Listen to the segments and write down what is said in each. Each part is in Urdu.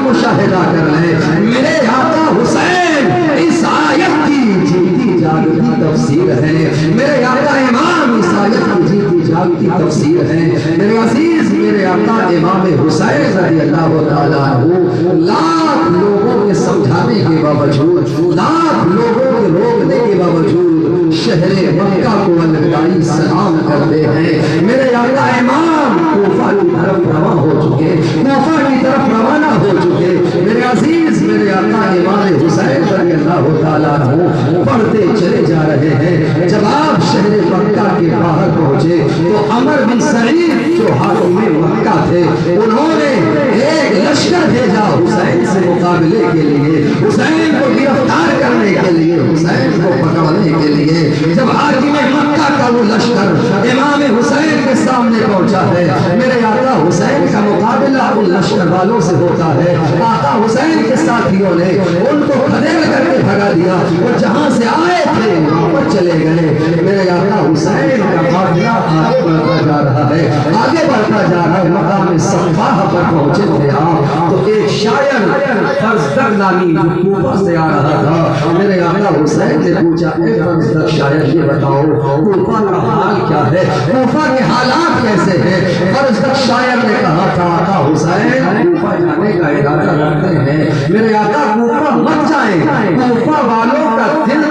مشاہدہ کر لیں میرے آقا حسین اس آیت کی جیتی جاگتی تفسیر ہے، میرے آقا امام اس آیت کی جیتی جاگتی تفسیر ہے۔ میرے عزیز میرے آقا امام حسین رضی اللہ تعالیٰ عنہ لاکھ لوگوں کے سمجھانے کے باوجود، لاکھ لوگوں کے روکنے کے باوجود شہر مکہ کو الوداعی سلام کرتے ہیں۔ میرے آقا امام کوفہ کی طرف رواں ہو چکے، کوفہ کی طرف روانہ ہو چکے۔ میرے عزیز میرے آقا امام حسین رضی اللہ تعالیٰ عنہ پڑھتے چلے جا رہے ہیں۔ جب آپ شہر مکہ کے باہر پہنچے تو عمر بن سعید جو حاکم مکہ تھے، انہوں نے ایک لشکر بھیجا حسین سے مقابلے کے لیے، حسین کو گرفتار کرنے کے لیے، حسین کو پکڑنے کے لیے۔ جب حاکم مکہ کا وہ لشکر امام حسین کے سامنے پہنچا ہے، میرے آقا حسین کا مقابلہ ان لشکر والوں سے ہوتا ہے۔ آقا حسین کے ساتھیوں نے ان کو خدیڑ کر کے بھگا دیا، وہ جہاں سے آئے تھے وہاں پر چلے گئے۔ میرے آقا حسین کا قافلہ آگے بڑھتا جا رہا ہے، آگے بڑھتا جا رہا ہے۔ مقام صفاہ پر پہنچے تھے آپ تو ایک شاعر فرزدق نامی جو کوفہ سے آ رہا تھا، میرے آقا حسین سے پوچھا اے فرزدق شاعر یہ بتاؤ کوفہ کا حال کیا ہے، کوفہ کے حالات کیسے ہیں؟ فرزدق شاعر نے کہا تھا آقا حسین کوفہ جانے کا ارادہ رکھتے ہیں، میرے آقا کوفہ مت جائیں، کوفہ والوں کا دل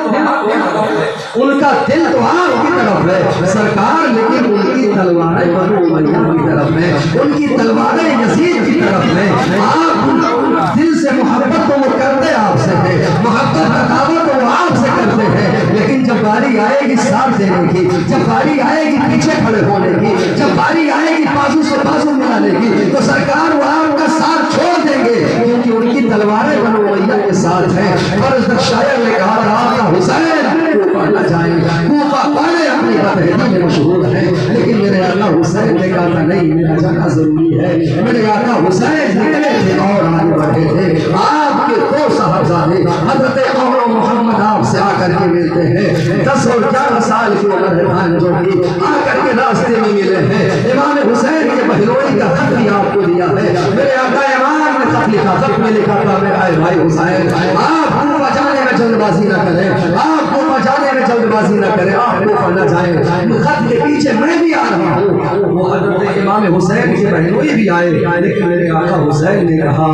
ان کا دل تو آپ کی طرف ہے سرکار، لیکن ان کی تلواریں بنو امیہ کی طرف ہیں، ان کی تلواریں یزید کی طرف ہیں۔ آپ دل سے محبت تو وہ کرتے آپ سے ہیں، محبت کا دعویٰ تو وہ آپ سے کرتے ہیں، لیکن جب باری آئے گی ساتھ دینے کی، جب باری آئے گی پیچھے کھڑے ہونے کی، جب باری آئے گی بازو سے بازو ملانے کی، تو سرکار وہ آپ کا ساتھ چھوڑ دیں گے، کیونکہ ان کی تلواریں بنو امیہ کے ساتھ ہیں۔ فرزدق شاعر نے کہا تھا آقا حسین کوفہ نہ جائیں، کوفہ والے اپنی بتہری میں مشہور ہیں، لیکن میرے آقا حسین نے کہا تھا نہیں میرا جانا ضروری ہے۔ میرے آقا حسین نکلے تھے اور آگے بڑھے تھے۔ آپ کے دو صاحبزادے حضرت عمر و محمد آپ سے آ کر کے ملتے ہیں، 10 اور 11 سال کی عمر ہے بھانجوں کی، آ کر کے راستے میں ملے ہیں۔ امام حسین کے بہنوئی کا خط بھی آپ کو دیا ہے، میرے آقا امام نے خط لکھا، خط میں لکھا تھا میرے بھائی حسین آپ کوفہ جانے میں جلد بازی نہ کریں، آپ کوفہ جانے میں جلد بازی نہ کریں، آپ کوفہ نہ جائیں۔ خط کے پیچھے میں بھی آ رہا ہوں، وہ حضرت امام حسین کے بہنوئی بھی آئے، لیکن میرے آقا حسین نے کہا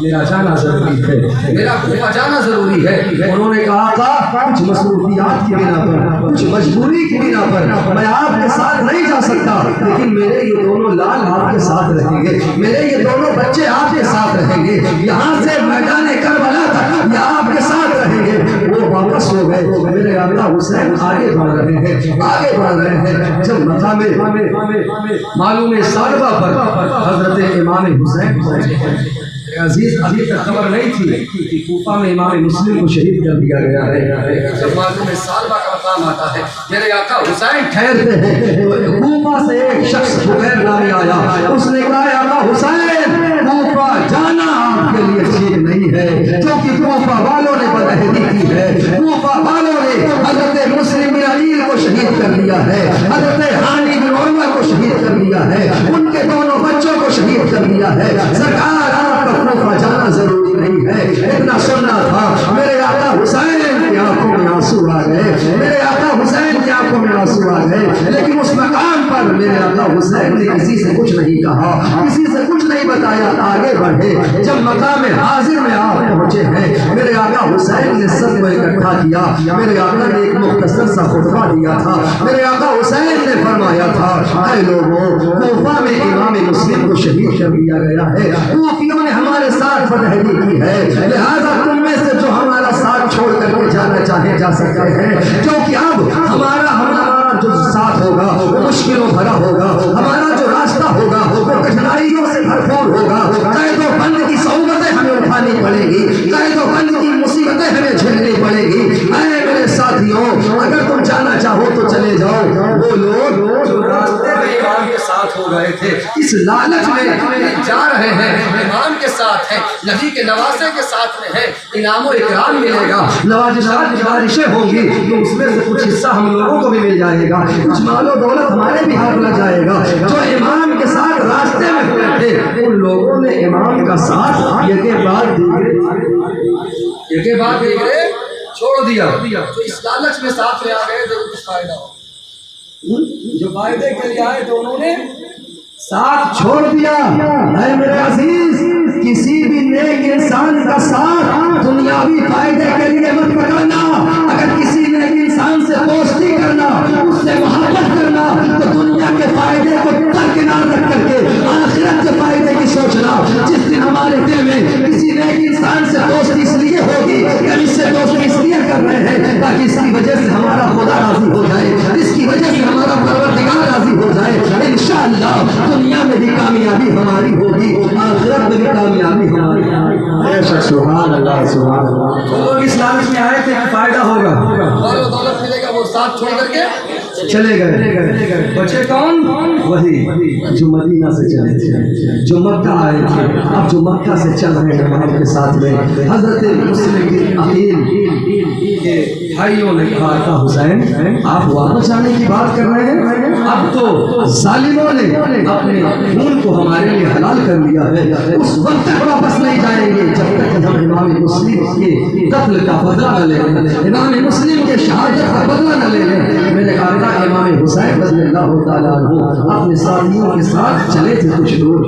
میرا جانا ضروری ہے، میرا کوفہ جانا ضروری ہے۔ انہوں نے کہا آقا کچھ مصروفیات کی بنا پر، کچھ مجبوری کی بنا پر میں آپ کے ساتھ نہیں جا سکتا، لیکن میرے یہ دونوں لال آپ کے ساتھ رہیں گے، میرے یہ دونوں بچے آپ کے ساتھ رہیں گے، یہاں سے میدان کربلا تک یہ آپ کے ساتھ رہیں گے۔ وہ واپس ہو گئے، میرے آقا حسین آگے بڑھ رہے ہیں، آگے بڑھ رہے ہیں۔ جب مقام معلوم صالبہ پر حضرت امام حسین عزیز ابھی تک خبر نہیں تھی کہ کوفہ میں امام مسلم کو شہید کر دیا گیا ہے۔ جب معلوم صالبہ کا مقام آتا ہے میرے آقا حسین ٹھہرتے ہیں، کوفہ سے ایک شخص زبیر نامی آیا، اس نے کہا آقا حسین کوفہ جانا آپ کے لیے ٹھیک نہیں ہے، کیونکہ کوفہ والوں نے بدہدی کی ہے، کوفہ والوں نے حضرت مسلم بن عقیل کو شہید کر دیا ہے، حضرت ہانی بن عروہ کو شہید کر دیا ہے، ان کے دونوں بچوں کو شہید کر دیا ہے۔ سرکار آپ کا کوفہ جانا ضروری نہیں ہے، اتنا سننا تھا۔ میرے آقا حسین کی آنکھوں میں آنسو آ گئے، میرے آقا حسین کی آنکھوں میں آنسو آ گئے، لیکن اس مقام پر میرے آقا حسین نے کسی سے کچھ نہیں کہا، کسی سے کچھ نہیں بتایا، آگے بڑھے۔ جب مقام حاضر میں آپ پہنچے ہیں، میرے آقا حسین نے سب کو اکٹھا کیا، میرے آقا نے ایک مختصر سا خطبہ دیا تھا، میرے آقا حسین نے فرمایا تھا اے لوگوں کوفہ میں امام مسلم کو شہید کر دیا گیا ہے، کوفیوں نے ہمارے ساتھ بدہدی کی ہے، لہذا تم میں سے جو ہمارا ساتھ چھوڑ کر کے جانا چاہے جا سکتے ہیں، کیونکہ اب ہمارا جو ساتھ ہوگا وہ مشکلوں بھرا ہوگا، ہمارا جو راستہ ہوگا وہ کٹھنائیوں سے بھرپور ہوگا، قید و بند کی صعوبتیں ہمیں اٹھانی پڑے گی، قید و بند کی مصیبتیں ہمیں جھیلنی پڑے گی۔ اے میرے ساتھیوں اگر تم جانا چاہو تو چلے جاؤ، وہ لوگ جو راستے میں امام کے ساتھ ہو گئے تھے اس لالچ میں جا رہے ہیں امام کے ساتھ ہیں، نبی کے نوازے کے ساتھ میں ہے، انعام و اکرام ملے گا، نوازشات کی بارشیں ہوں گی تو اس میں سے کچھ حصہ ہم لوگوں کو بھی مل جائے گا، کچھ مال و دولت ہمارے بھی ہاتھ لگ جائے گا۔ جو امام کے ساتھ راستے میں ہوئے تھے ان لوگوں نے امام کا ساتھ یہ بعد دیگرے چھوڑ دیا، جو اس لالچ میں ساتھ میں آ گئے تو کچھ فائدہ ہو، جو فائدے کے لیے آئے تو انہوں نے ساتھ چھوڑ دیا۔ اے میرے عزیز، کسی بھی نیک انسان کا ساتھ دنیاوی فائدے کے لیے مت پکڑنا۔ اگر کسی نیک انسان سے دوستی کرنا، اس سے محبت کرنا، تو دنیا کے فائدے کو درکنار رکھ کر کے آخرت کے فائدے کی سوچنا۔ جس دن ہمارے دل میں کسی نیک انسان سے دوستی اس لیے ہوگی کہ ہم اس سے دوستی اس لیے کر رہے ہیں تاکہ اس کی وجہ سے ہمارا خدا راضی ہو جائے، اس کی وجہ سے ہمارا پروردگار راضی ہو جائے، انشاءاللہ دنیا میں بھی کامیابی ہماری ہوگی، آخرت میں بھی کامیابی ہماری ہوگی۔ سبحان اللہ سبحان اللہ۔ وہ لوگ اس لالچ میں آئے تھے کہ فائدہ ہوگا، دولت ملے گا، وہ ساتھ چھوڑ کر کے چلے گئے۔ بچے کون؟ وہی جو مدینہ سے چلے تھے، جو مکہ آئے تھے، اب جو مکہ سے چل رہے ہیں ہمارے کے ساتھ میں۔ حضرت مسلم کے عقیل کے بھائیوں نے کہا تھا حسین آپ واپس آنے کی بات کر رہے ہیں، اب تو ظالموں نے اپنے خون کو ہمارے لیے حلال کر لیا ہے، اس وقت تک واپس نہیں جائیں گے جب تک ہم امام مسلم کے قتل کا بدلہ نہ لے لیں، امام مسلم کے شہادت کا بدلہ نہ لے لیں۔ میں نے کہا امام حسین رضی اللہ تعالیٰ عنہ اپنے ساتھیوں کے ساتھ چلے تھے کچھ دور،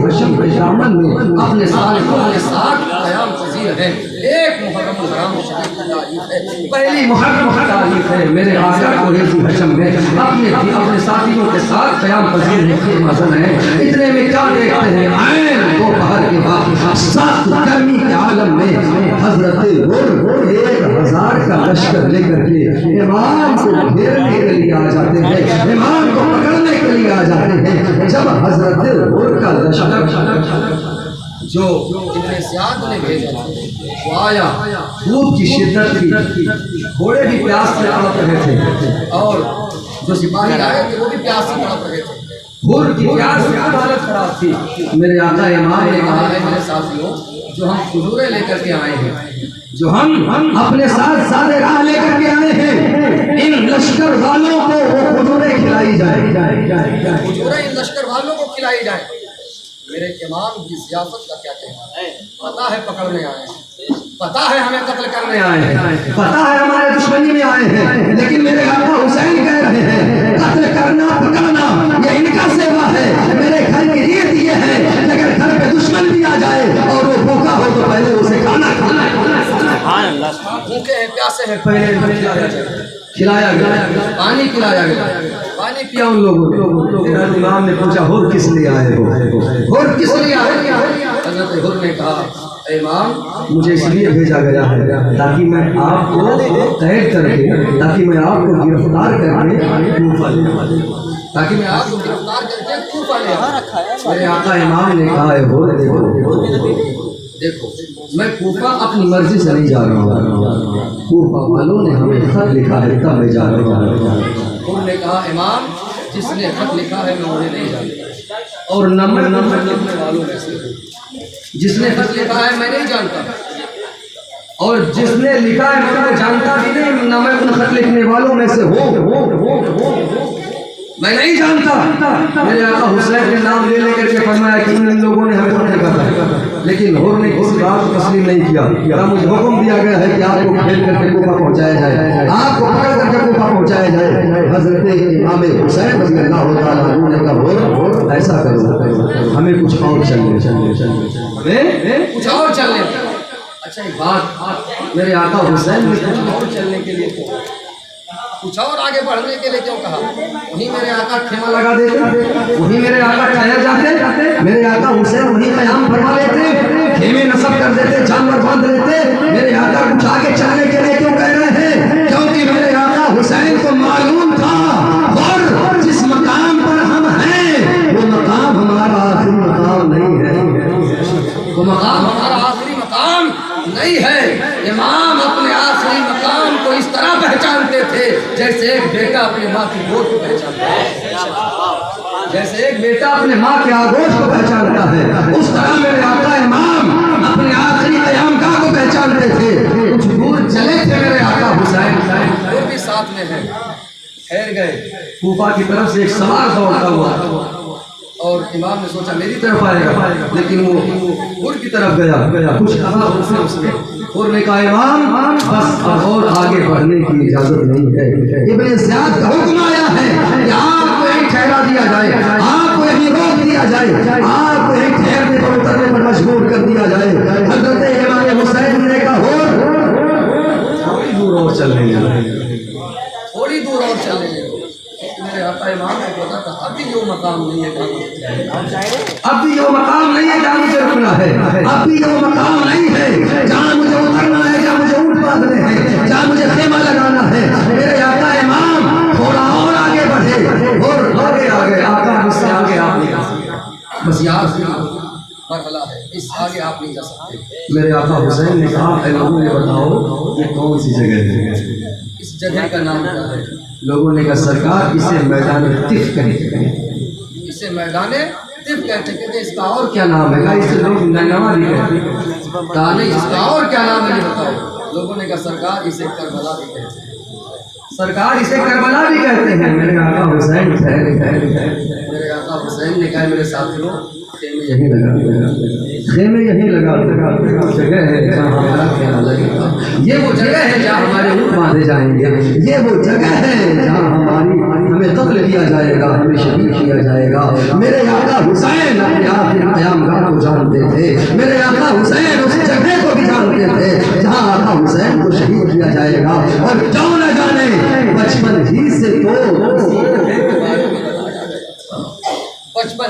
حشم کے دامن میں اپنے ساتھیوں کے ساتھ قیام پذیر ہے۔ ایک محرم الحرام شریف کی تاریخ ہے، پہلی محرم کی تاریخ ہے، میرے آقا کو حشم میں اپنے ساتھیوں کے ساتھ قیام پذیر ہے، مزن ہے۔ اتنے میں کیا دیکھتے ہیں، عین دوپہر کے بعد سخت گرمی کے عالم میں حضرت 1000 کا لشکر لے کر کے امام کو گھیرنے کے لیے آ جاتے ہیں، امام کو پکڑنے کے لیے آ جاتے ہیں۔ جب حضرت کا لشکر جو اتنے زیادہ نے بھیجا وہ آیا، دھوپ کی شدت تھی، گھوڑے بھی پیاس سے تڑپ رہے تھے اور جو سپاہی آئے تھے وہ بھی پیاس سے تڑپ رہے تھے، بھوک کی پیاس سے حالت خراب تھی۔ میرے آقا امام نے کہا ہے میرے ساتھیوں، جو ہم کھجورے لے کر کے آئے ہیں، جو ہم اپنے ساتھ سادے راہ لے کر کے آئے ہیں، ان لشکر والوں کو وہ کھجورے کھلائی جائے، کھجورے ان لشکر والوں کو کھلائی جائے۔ میرے امام کی ضیافت کا کیا کہنا ہے؟ پتہ ہے پکڑنے آئے ہیں، پتہ ہے ہمیں قتل کرنے آئے ہیں، پتہ ہے ہمارے دشمنی میں آئے ہیں، لیکن میرے آقا حسین کہہ رہے ہیں قتل کرنا پکڑنا یہ ان کا سیوا ہے، میرے گھر کی ریت یہ ہے اگر گھر پہ دشمن بھی آ جائے اور وہ بھوکا ہو تو پہلے اسے کھانا کھلانا ہے، بھوکے ہیں پیاسے ہیں پہلے کھلایا گیا، پانی پلایا گیا، پانی پیا ان لوگوں نے۔ امام نے پوچھا ہور کس لیے آئے ہو، ہور کس لیے آئے؟ حضرت ہور نے کہا اے امام مجھے اس لیے بھیجا گیا ہے تاکہ میں آپ کو قید کر کے، تاکہ میں آپ کو گرفتار کر کے کوفہ لے آؤں، تاکہ میں آپ کو گرفتار کر کے کوفہ لے آؤں۔ میرے آقا امام نے کہا ہے ہور دیکھو میں کوفہ اپنی مرضی سے نہیں جا رہا ہوں، کوفہ والوں نے ہمیں خط لکھا ہے تب میں جا رہا ہوں۔ انہوں نے کہا امام جس نے خط لکھا ہے میں انہیں نہیں جانتا، اور نمبر لکھنے والوں میں سے جس نے خط لکھا ہے میں نہیں جانتا، اور جس نے لکھا ہے میں جانتا بھی نہیں، نہ میں ان خط لکھنے والوں میں سے ہوں، میں نہیں جانتا۔ میرے آقا حسین کے نام لے کر کے فرمایا کہ ان لوگوں نے ہمیں نہیں کہا، لیکن ہور نے کسی بات کو تسلیم نہیں کیا۔ مجھے حکم دیا گیا ہے کہ آپ کو کھیل کر کے کوفہ پہنچایا جائے، آپ کو پکڑ کر کے کوفہ پہنچایا جائے۔ حضرت امام حسین رضی اللہ تعالیٰ عنہ نے کہا ہور ایسا کرو ہمیں کچھ اور چلنے کچھ اور چلنے۔ اچھا ایک بات، میرے آقا حسین نے کچھ اور چلنے کے لیے کچھ اور آگے بڑھنے کے لیے کیوں کہا؟ وہیں میرے آقا خیمہ لگا دیتے، وہیں میرے آقا ٹھہر جاتے، میرے آقا حسین وہیں قیام فرما لیتے، خیمے نصب کر دیتے، جانور باندھ لیتے۔ میرے آقا کچھ آگے چلنے کے لیے کیوں کہہ رہے ہیں؟ کیونکہ میرے آقا حسین کو معلوم تھا اور جس مقام پر ہم ہیں وہ مقام ہمارا آخری مقام نہیں ہے، وہ مقام ہمارا آخری مقام نہیں ہے۔ امام اپنے آخری مقام کو اس طرح پہچانتے تھے جیسے ایک بیٹا اپنے ماں کی گود کو پہچانتا ہے، جیسے ایک بیٹا اپنے ماں کے آغوش کو پہچانتا ہے، اس طرح کوفہ کی طرف سے ایک سوار دوڑتا ہوا اور امام نے سوچا میری طرف آئے گا، لیکن وہ حر کی طرف گیا، کچھ کہا اس نے حر نے کہا امام بس اور آگے بڑھنے کی اجازت نہیں ہے، ابن زیاد کا حکم آیا ہے کہ آپ کو یہیں ٹھہرا دیا جائے، آپ کو یہیں روک دیا جائے، آپ کو یہیں ٹھہرنے پر اترنے پر مجبور کر دیا جائے۔ حضرت امام حسین نے کہا تھوڑی دور اور چلنے دیں، تھوڑی دور اور چلنے دیں۔ میرے آقا امام نے پتا تھا ابھی جو مقام نہیں ہے، ابھی جو مقام نہیں ہے جہاں مجھے رکنا ہے، ابھی جو مقام نہیں ہے جہاں مجھے اترنا ہے، جہاں مجھے اونٹ باندھنے ہیں، جہاں مجھے خیمہ لگانا ہے۔ میرے آقا امام تھوڑا اور آگے بڑھے اور آگے آقا مجھ سے آگے آپ نہیں جا سکتے، بس یاد سے مرحلہ ہے، اس آگے آپ نہیں جا سکتے۔ میرے آقا حسین نے کہا اے لوگوں نے بتاؤ یہ کون سی جگہ ہے، اس جگہ کا نام کیا ہے؟ لوگوں نے کہا سرکار اسے میدان طف کہتے ہیں، اسے میدان طف کہتے ہیں، اس کا اور کیا نام ہے؟ کہا اسے لوگ نینوا بھی کہتے ہیں، کہا نہیں اس کا اور کیا نام ہے یہ بتاؤ۔ لوگوں نے کہا سرکار اسے کربلا بھی کہتے ہیں، سرکار اسے کربلا بھی کہتے ہیں۔ میرے آقا حسین میرے آقا حسین نے کہا میرے ساتھیوں خیمے یہیں لگا، خیمے یہیں لگا، جگہ ہے جہاں ہمارا خیمہ لگے گا، یہ وہ جگہ ہے جہاں ہمارے اونٹ باندھے جائیں گے، یہ وہ جگہ ہے جہاں ہمیں قتل کیا جائے گا، ہمیں شہید کیا جائے گا۔ میرے آقا حسین اپنے آخری قیامگاہ کو جانتے تھے، میرے آقا حسین اس جگہ کو بھی جانتے تھے جہاں آقا حسین کو شہید کیا جائے گا، اور کیوں نہ جانے بچپن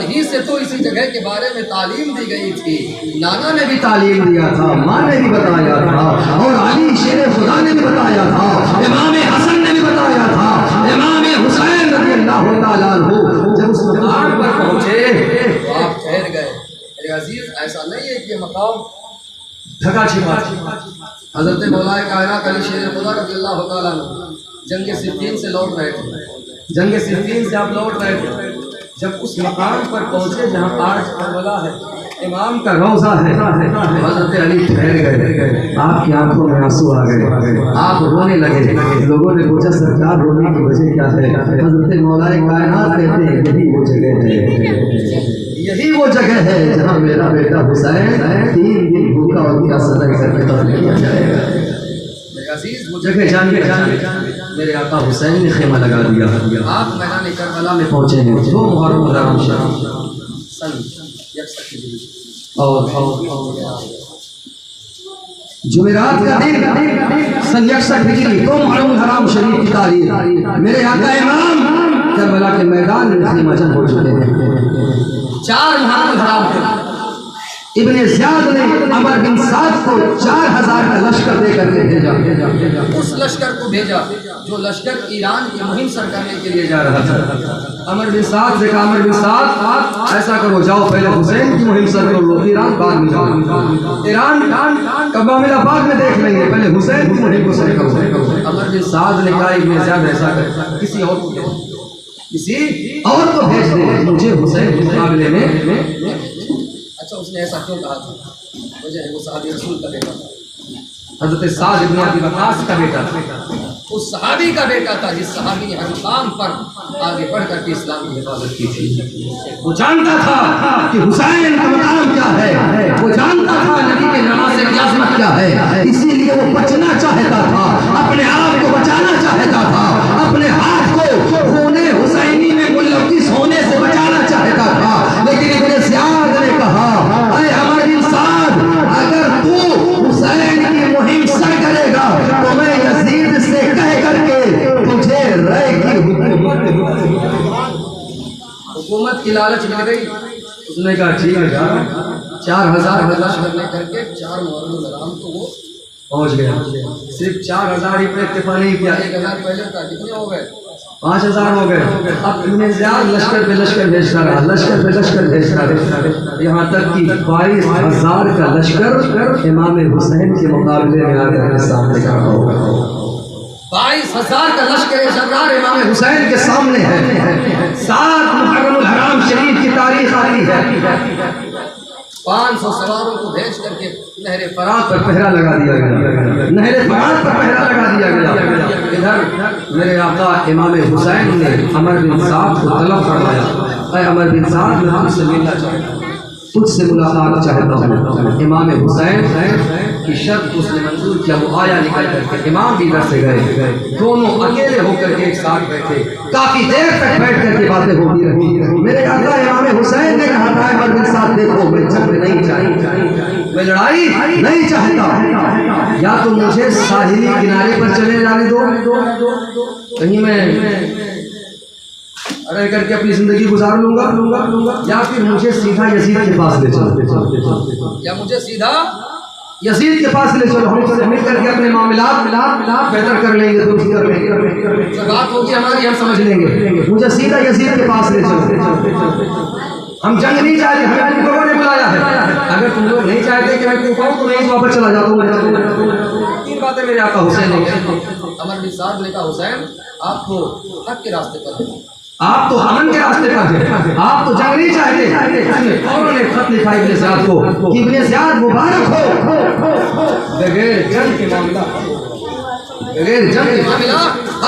ہی سے تو اسی جگہ کے بارے میں تعلیم دی گئی تھی، نانا نے بھی تعلیم دیا تھا، ماں نے بھی بتایا تھا، اور علی شیر خدا نے بھی بتایا تھا، امام حسن نے بھی بتایا تھا، امام حسین رضی اللہ تعالیٰ عنہ جب اس مقام پر پہنچے تو آپ ٹھہر گئے۔ میرے عزیز ایسا نہیں ہے کہ یہ مقام ڈھکا چھپا، حضرت مولا کائنات علی شیر خدا رضی اللہ تعالیٰ عنہ جنگ صفین سے لوٹ رہے تھے، جنگ صفین سے آپ لوٹ رہے تھے، جب اس مقام پر پہنچے جہاں آج کربلا ہے، امام کا روضہ ہے، حضرت علی ٹھہر گئے، آپ کی آنکھوں میں آنسو آ گئے، آپ رونے لگے۔ لوگوں نے پوچھا سرکار رونے کی وجہ کیا ہے؟ حضرت مولا کائنات کہتے ہیں یہی وہ جگہ ہے، یہی وہ جگہ ہے جہاں میرا بیٹا حسین 3 دن بھوکا اور پیاسا رہ کر کے قتل کیا جائے گا۔ عزیز وہ جگہ جان کے میرے آقا حسین نے خیمہ لگا دیا، آپ میدان کربلا میں پہنچے ہیں 2 محرم الحرام شریف سن 61 اور جمعرات کا دن سن 61 ہجری 2 محرم الحرام شریف کی تاریخ، میرے آقا امام کربلا کے میدان میں خیمہ جن ہو چکے ہیں۔ 4 محرم الحرام کے ابن زیاد نے عمر بن سعد کو 4000 کا لشکر دے کر کے بھیجا، اس لشکر کو بھیجا جو لشکر ایران کی مہم سر کرنے کے لیے جا رہا تھا۔ عمر بن سعد سے کہا عمر بن سعد ایسا کرو جاؤ پہلے حسین کی مہم سر کر لو، ایران بعد میں جاؤ، ایران کا معاملہ بعد میں دیکھ لیں گے، پہلے حسین کی مہم کو سر کرو۔ عمر بن سعد نے کہا ابن زیاد ایسا کر کسی اور کو بھیج دے، مجھے حسین کے مقابلے میں۔ اچھا اس نے ایسا کیوں کہا تھا؟ وجہ ہے وہ صحابی رسول کا بیٹا تھا، حضرت سعد بن ابی وقاص کا بیٹا تھا، اس صحابی کا بیٹا تھا جس صحابی نے ہر مقام پر آگے بڑھ کر کے اسلام کی حفاظت کی تھی۔ وہ جانتا تھا کہ حسین کا مقام کیا ہے، وہ جانتا تھا نبی کے نماز کی عظمت کیا ہے، اسی لیے وہ بچنا چاہتا تھا، اپنے آپ کو بچانا چاہتا تھا، اپنے ہاتھ کو خون حسینی میں ملوث ہونے سے بچانا چاہتا تھا۔ لیکن ابن زیاد نے کہا اے عمر بن سعد اگر تو حسین کی مہم سر کرے گا تو میں یزید سے کہہ کر کے تجھے رائے کی حکومت کی لالچ مل گئی۔ اس نے کہا ٹھیک ہے 4000 لشکر لے کر کے 4 محرم الحرام کو وہ پہنچ گیا۔ صرف 4000 ہی پہ اکتفا نہیں کیا، 1000 پہلے تھا، کتنے ہو گئے؟ 5000 ہو گئے۔ اب ابن زیاد لشکر پہ لشکر بھیجتا رہا، لشکر پہ لشکر بھیجتا رہا، یہاں تک کہ 22000 کا لشکر امام حسین کے مقابلے میں آ کر کے سامنے کھڑا ہو گیا۔ 22000 کا لشکر جرار امام حسین کے سامنے ہے۔ 7 محرم الحرام شریف کی تاریخ آتی ہے، 500 سواروں کو بھیج کر کے نہر فرات پر پہرا لگا دیا گیا، نہر فرات پر پہرا لگا دیا گیا۔ ادھر میرے آقا امام حسین نے عمر بن سعد کو طلب فرمایا، اے عمر بن سعد میں تجھ سے ملنا چاہتا ہوں، تجھ سے ملاقات چاہتا ہوں۔ امام حسین کی شرط اس نے منظور کیا، وہ آیا نکل کر کے، امام بھی ادھر سے گئے، دونوں اکیلے ہو کر کے ایک ساتھ بیٹھے، کافی دیر تک بیٹھ کر کے باتیں ہوتی رہی۔ میرے آقا امام حسین نے کہا تھا عمر بن سعد دیکھو میں جنگ نہیں چاہتا، میں لڑائی نہیں چاہتا، یا تو مجھے ساحلی کنارے پر چلے جانے دو، کہیں میں رہ کر کے اپنی زندگی گزار لوں گا، یا پھر مجھے سیدھا یزید کے پاس لے چلو، یا مجھے سیدھا یزید کے پاس لے چلو، ہم سے مل کر کے اپنے معاملات بہتر کر لیں گے، درست کر لیں گے، جو بات ہوگی ہماری ہم سمجھ لیں گے، مجھے سیدھا یزید کے پاس لے چلو، ہم جنگ نہیں چاہتے، ہمیں تم لوگوں نے بلایا ہے، اگر تم لوگ نہیں چاہتے کہ میں کوفہ ہوں تو میں واپس چلا جاتا ہوں۔ تین باتیں میرے آقا حسین نے کہی۔ عمر بن سعد نے کہا حسین آپ کو حق کے راستے پر ہیں، آپ تو امن کے راستے پر ہیں، آپ تو جنگ نہیں چاہتے۔ فوراً نے خط لکھا ابن زیاد کو کہ ابن زیاد مبارک ہو، بغیر جنگ کے معاملہ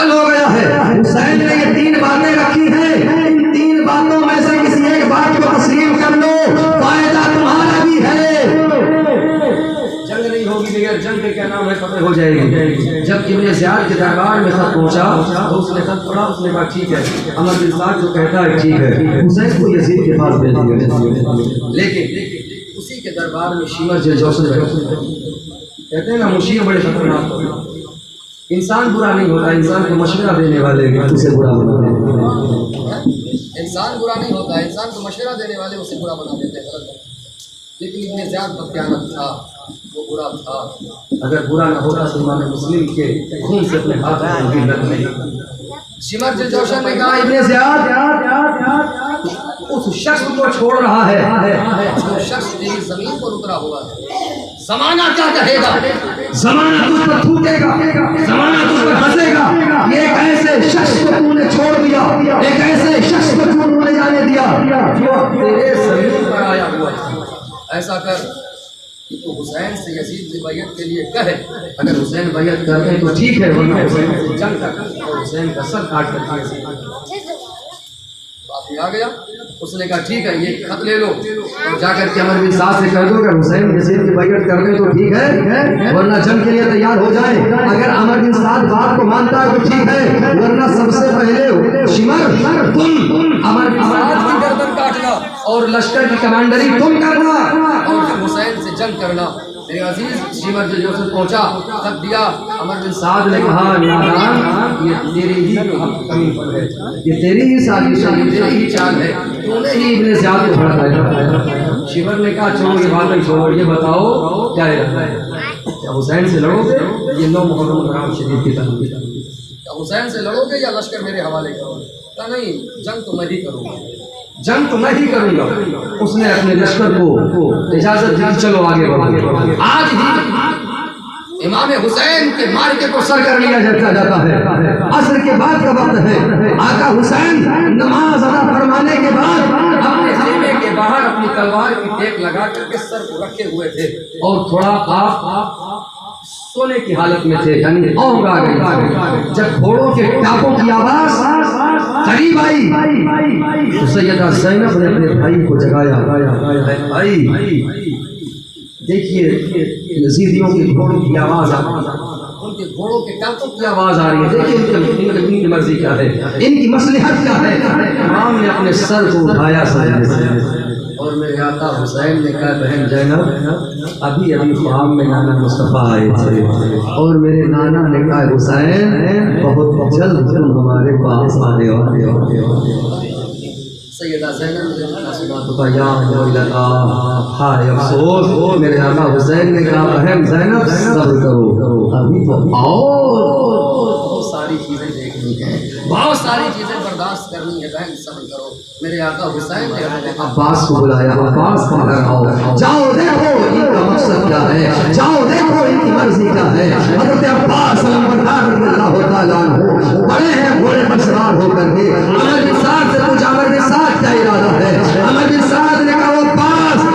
حل ہو گیا ہے۔ حسین نے یہ 3 باتیں رکھی ہیں، ان 3 باتوں میں سے کسی ایک بات کو تسلیم کر لو، فائدہ تمہارا بھی ہے۔ جنگ نہیں ہوگی بغیر جنگ کے، کیا نام ہے، فتح ہو جائے گی۔ جب ابن زیاد کے دربار میں خط پہنچا تو اس نے خط پڑھا، اس نے کہا ٹھیک ہے، عمر بن سعد جو کہتا ہے ٹھیک ہے، حسین کو یزید کے پاس بھیج دیا۔ لیکن اسی کے دربار میں شیمر جوشن کہتے ہیں نا، مشیر بڑے خطرناک ہوتے ہیں، انسان برا نہیں ہوتا، انسان کو مشورہ دینے والے اسے برا بنا دیتے ہیں۔ انسان برا نہیں ہوتا، انسان کو مشورہ دینے والے اسے برا بنا دیتے ہیں۔ لیکن ابن زیاد بدقیامت تھا، وہ برا تھا، اگر برا نہ ہوتا تو امام مسلم کے خون سے اپنے ہاتھ میں لگ نہیں۔ شمر جوشن نے کہا ابن زیاد اس شخص کو چھوڑ رہا ہے جو شخص تیری زمین پر اترا ہوا ہے، زمانہ کیا کہے گا، زمانہ تجھ پر تھوکے گا، زمانہ تجھ پر ہنسے گا، یہ ایک ایسے شخص کو تو نے چھوڑ دیا، ایک ایسے شخص کو تو نے جانے دیا جو تیرے زمین پر آیا ہوا ہے۔ ایسا کر کہ تو حسین سے یزید کی بیعت کے لیے کہے، اگر حسین بیعت کرتے تو ٹھیک ہے، ورنہ حسین سے جنگ کر اور حسین کا سر کاٹ کر بات میں آ گیا۔ اس نے کہا ٹھیک ہے، یہ خط لے لو اور جا کر کے عمر بن سعد سے کہہ دو کہ حسین یزید کی بیعت کر دیں تو ٹھیک ہے، ورنہ جنگ کے لیے تیار ہو جائے۔ اگر عمر بن سعد بات کو مانتا ہے تو ٹھیک ہے، ورنہ سب سے پہلے شمر تم عمر بن سعد کی گردن کاٹنا اور لشکر کی کمانڈری تم کرنا اور حسین سے جنگ کرنا۔ میرے عزیز شمر جوشن پہنچا، خط دیا، عمر بن سعد نے کہا نادان یہ تیری ہی کمی پر ہے، یہ تیری ہی سازش ہے، یہ تیری ہی چال ہے، تو نے ہی ابن زیاد کو بھڑکایا۔ شمر نے کہا چھوڑو یہ باتیں چھوڑو، یہ بتاؤ کیا ارادہ ہے، کیا حسین سے لڑو گے؟ یہ 9 محرم حرام شریف کی تحریر، کیا حسین سے لڑو گے یا لشکر میرے حوالے کرو گے؟ کہا نہیں، جنگ تو میں ہی کروں گا، جنگ تو میں ہی کروں گا۔ اس نے اپنے لشکر کو اجازت دی، چلو آگے بڑھو۔ آج ہی امام حسین کے مارکے کو سر کر لیا جاتا ہے، عصر کے بعد کا وقت ہے، آقا حسین نماز ادا فرمانے کے بعد اپنے خیمے کے باہر اپنی تلوار کی ٹیک لگا کر کے سر کو رکھے ہوئے تھے اور تھوڑا آپ سونے کی حالت میں تھے، یعنی اونگ آ گئی۔ جب گھوڑوں کے ٹاپوں کی آواز قریب آئی تو سیدہ زینب نے اپنے بھائی کو جگایا، بھائی دیکھیے یزیدیوں کے گھوڑوں کی آواز آ رہی ہے، ان کے گھوڑوں کے ٹاپوں کی آواز آ رہی ہے، دیکھیے ان کی مرضی کیا ہے، ان کی مصلحت کیا ہے۔ امام نے اپنے سر کو اٹھایا اور میرے آقا حسین نے کہا بہن زینب ابھی خواب میں نانا مصطفیٰ آئے تھے اور میرے نانا نے کہا حسین بہت جلد تم ہمارے پاس آنے والے ہو۔ سیدہ زینب نے یا ہائے افسوس، میرے آقا حسین نے کہا بہن زینب صبر کرو، ابھی تو آؤ، بہت ساری چیزیں دیکھنی ہیں، بہت ساری چیزیں برداشت کرنی ہے، بہن صبر کرو۔ میرے آقا حسین نے عباس کو بلایا، عباس کو آؤ، جاؤ دیکھو ان کا مقصد کیا ہے، جاؤ دیکھو ان کی مرضی کیا ہے۔ حضرت عباس علمبردار رضی اللہ تعالیٰ عنہ بڑے ہیں گھوڑے پر سوار ہو کر کے عمر بن سعد سے پوچھا عمر بن سعد کیا ارادہ ہے؟ عمر بن سعد نے کہا عباس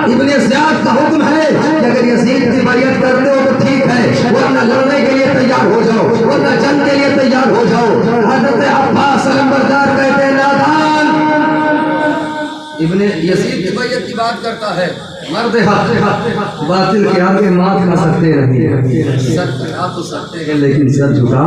ابن زیاد کا حکم ہے کہ اگر یزید کی بیعت کرتے ہو تو ٹھیک ہے، ورنہ لڑنے کے لیے تیار ہو جاؤ، ورنہ جنگ کے لیے تیار ہو جاؤ۔ حضرت عباس علمبردار کہتے ہیں نادان، ابن یزید کی بیعت کی بات کرتا ہے، مرد حق باطل کے آگے مات نہ سکتے نہیں، سر کٹا تو سکتے ہیں لیکن سر جھکا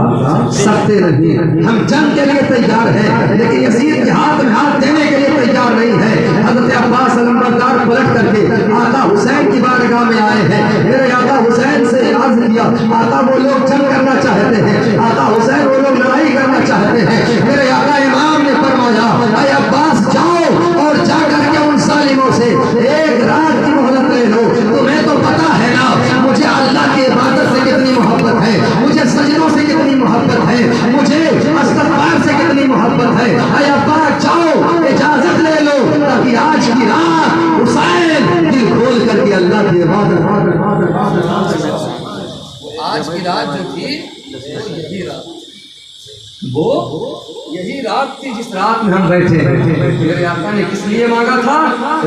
سکتے نہیں۔ ہم جنگ کے لیے تیار ہیں لیکن یزید کے ہاتھ میں ہاتھ دینے کے لیے تیار نہیں ہے۔ حضرت عباس علمبردار پلٹ کر کے آقا حسین کی بارگاہ میں آئے ہیں، میرے آقا حسین سے عرض کیا، آقا وہ لوگ جنگ کرنا چاہتے ہیں، آقا حسین وہ لوگ لڑائی کرنا چاہتے ہیں۔ میرے آقا امام نے فرمایا اے عباس جاؤ اور جا کر کے ان ظالموں سے ایک رات کی مہلت لے لو، تمہیں تو پتا ہے نا مجھے اللہ کی عبادت سے کتنی محبت ہے، مجھے سجدوں سے کتنی محبت ہے، مجھے استغفار سے کتنی محبت ہے، اے عباس جاؤ اجازت لے لو تاکہ آج کی رات حسین دل کھول کر کے اللہ کی عبادت۔ آج کی رات جو تھی یہی رات، وہ یہی رات تھی جس رات میں ہم بیٹھے ہیں۔ میرے آقا نے کس لیے مانگا تھا؟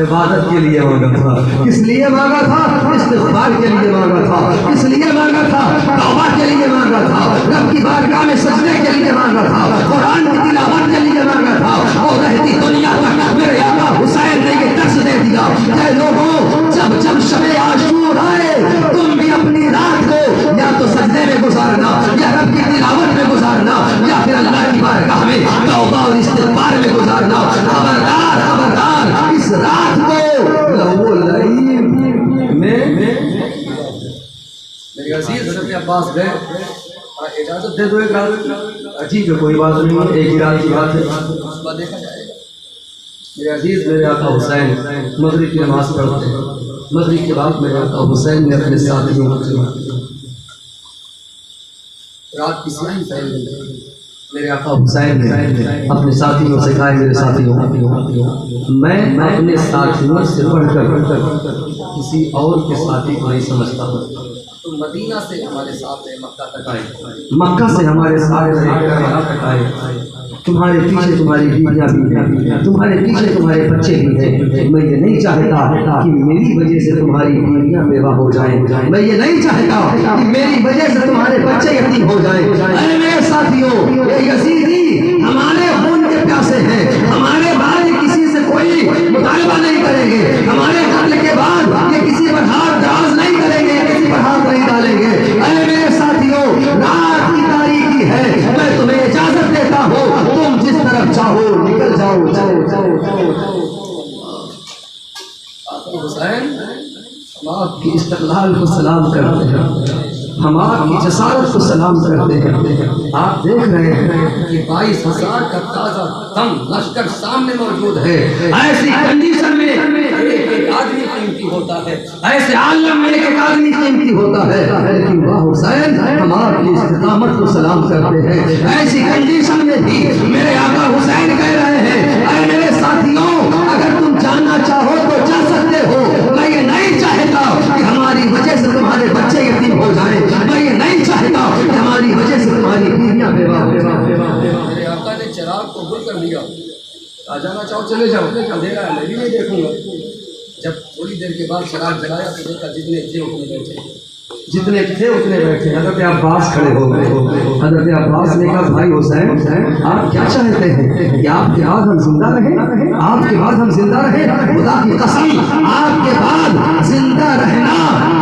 عبادت کے لیے مانگا تھا۔ کس لیے مانگا تھا؟ استغفار کے لیے مانگا تھا۔ کس لیے مانگا تھا؟ توبہ کے لیے مانگا تھا، رب کی بارگاہ میں سجدے کے لیے مانگا تھا، قرآن کی تلاوت کے لیے مانگا تھا، اور رہتی دنیا تک میرے آقا حسین نے یہ درس دے دیا کہ لوگوں جب جب شب عاشور آئے تم بھی اپنی رات کو یا تو سجدے میں گزارنا، یا رب کی تلاوت میں گزارنا، یا پھر اللہ کی بارگاہ میں توبہ اور استغفار میں گزارنا۔ خبردار خبردار، اس رات کو لہو لعین میں میرے عزیز حضرت عباس گئے، اجازت دے دو ایک رات، ٹھیک ہے کوئی بات نہیں، ایک ہی رات کی بات ہے، صبح دیکھا جائے گا۔ میرے عزیز میرے آقا حسین مغرب کی نماز پڑھتے ہیں، مغرب کے بعد میرے آقا حسین نے اپنے ساتھیوں کو رات کی سیاہی پھیل گئی، میرے آقا حسین نے اپنے ساتھیوں سے کہا میرے ساتھیوں میں اپنے ساتھیوں سے بڑھ کر کسی اور کے ساتھی کو نہیں سمجھتا ہوں۔ تم مدینہ سے ہمارے ساتھ مکہ تک آئے، مکہ سے ہمارے ساتھ یہاں تک آئے، تمہارے پیچھے تمہاری بیویاں بھی ہیں، تمہارے پیچھے تمہارے بچے بھی ہیں، میں یہ نہیں چاہتا کہ میری وجہ سے تمہاری بیویاں بیوہ ہو جائیں، میں یہ نہیں چاہتا کہ میری وجہ سے تمہارے بچے یتیم ہو جائیں۔ اے میرے ساتھیوں، یہ یزیدی ہمارے خون کے پیاسے ہیں، ہمارے بھائی کسی سے کوئی مطالبہ نہیں کریں گے، ہمارے قتل کے بعد یہ کسی پر ہاتھ دراز نہیں کریں گے، کسی پر ہاتھ نہیں ڈالیں گے۔ اے میرے ساتھیوں، رات کی تاریکی ہے، میں تمہیں اجازت دیتا ہوں، تم جس طرف چاہو نکل جاؤ۔ حسین ہم آپ کی استقلال کو سلام کرتے ہیں، ہم آپ کی جسارت کو سلام کرتے ہیں۔ آپ دیکھ رہے ہیں کہ 22,000 کا تازہ دم لشکر سامنے موجود ہے، ایسی کنڈیشن میں ایک ایک آدمی قیمتی ہوتا ہے، ایسے عالم میں ایک ایک آدمی قیمتی ہوتا ہے، لیکن واہ حسین ہم آپ کی استقامت کو سلام کرتے ہیں۔ ایسی کنڈیشن میں بھی میرے آقا حسین کہہ رہے ہیں اے میرے ساتھیوں، اگر تم جاننا چاہو تو جا سکتے ہو، میں یہ نہیں چاہتا کہ ہماری وجہ سے تمہارے بچے یتیم ہو جائیں، میں یہ نہیں چاہتا کہ ہماری وجہ سے تمہاری بیویاں بیوہ ہو جائیں۔ میرے آقا نے چراغ کو گل کر دیا، آ جانا چاہو چلے جاؤ، اندھیرا ہے میں بھی نہیں دیکھوں گا۔ جب تھوڑی دیر کے بعد چراغ جلایا تو دیکھا جتنے تھے اتنے بیٹھے، جتنے تھے اتنے بیٹھے۔ حضرت عباس کھڑے ہو گئے، حضرت عباس نے کہا بھائی حسین آپ کیا چاہتے ہیں کہ آپ کے بعد ہم زندہ رہیں؟ آپ کے بعد ہم زندہ رہیں؟ خدا کی قسم آپ کے بعد زندہ رہنا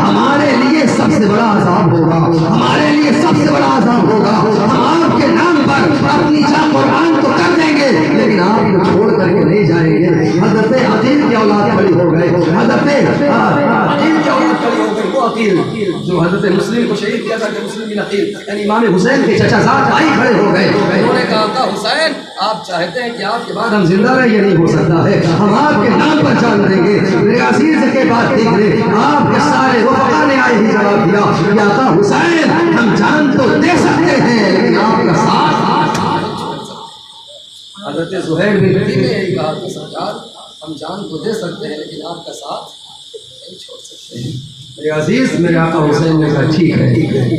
ہمارے لیے سب سے بڑا عذاب ہوگا، ہمارے لیے سب سے بڑا عذاب ہوگا۔ ہم آپ کے نام پر اپنی جان قربان تو کر دیں گے لیکن آپ کو چھوڑ کر کے نہیں جائیں گے۔ حضرت عقیل کی اولاد کھڑی ہو گئے، حضرت عقیل کی اولاد کھڑی ہو گئی، وہ عقیل جو حضرت مسلم کو شہید کیا تھا کہ مسلم بن عقیل یعنی امام حسین کے چچا زاد بھائی کھڑے ہو گئے۔ انہوں نے کہا تھا حسین آپ چاہتے ہیں کہ آپ کے بعد ہم زندہ رہیں؟ یہ نہیں ہو سکتا ہے، ہم آپ کے نام پر جان دیں گے۔ میرے عزیز کے بات دیکھ لیں، آپ کے سارے رفقا نے آئے ہی جواب دیا کہ آقا حسین ہم جان تو دے سکتے ہیں لیکن آپ کا ساتھ۔ حضرت زہیر بن حرب نے یہی کہا کہ سرکار ہم جان تو دے سکتے ہیں لیکن آپ کا ساتھ نہیں چھوڑ سکتے ہیں۔ میرے عزیز میرے آقا حسین نے کہا ٹھیک ہے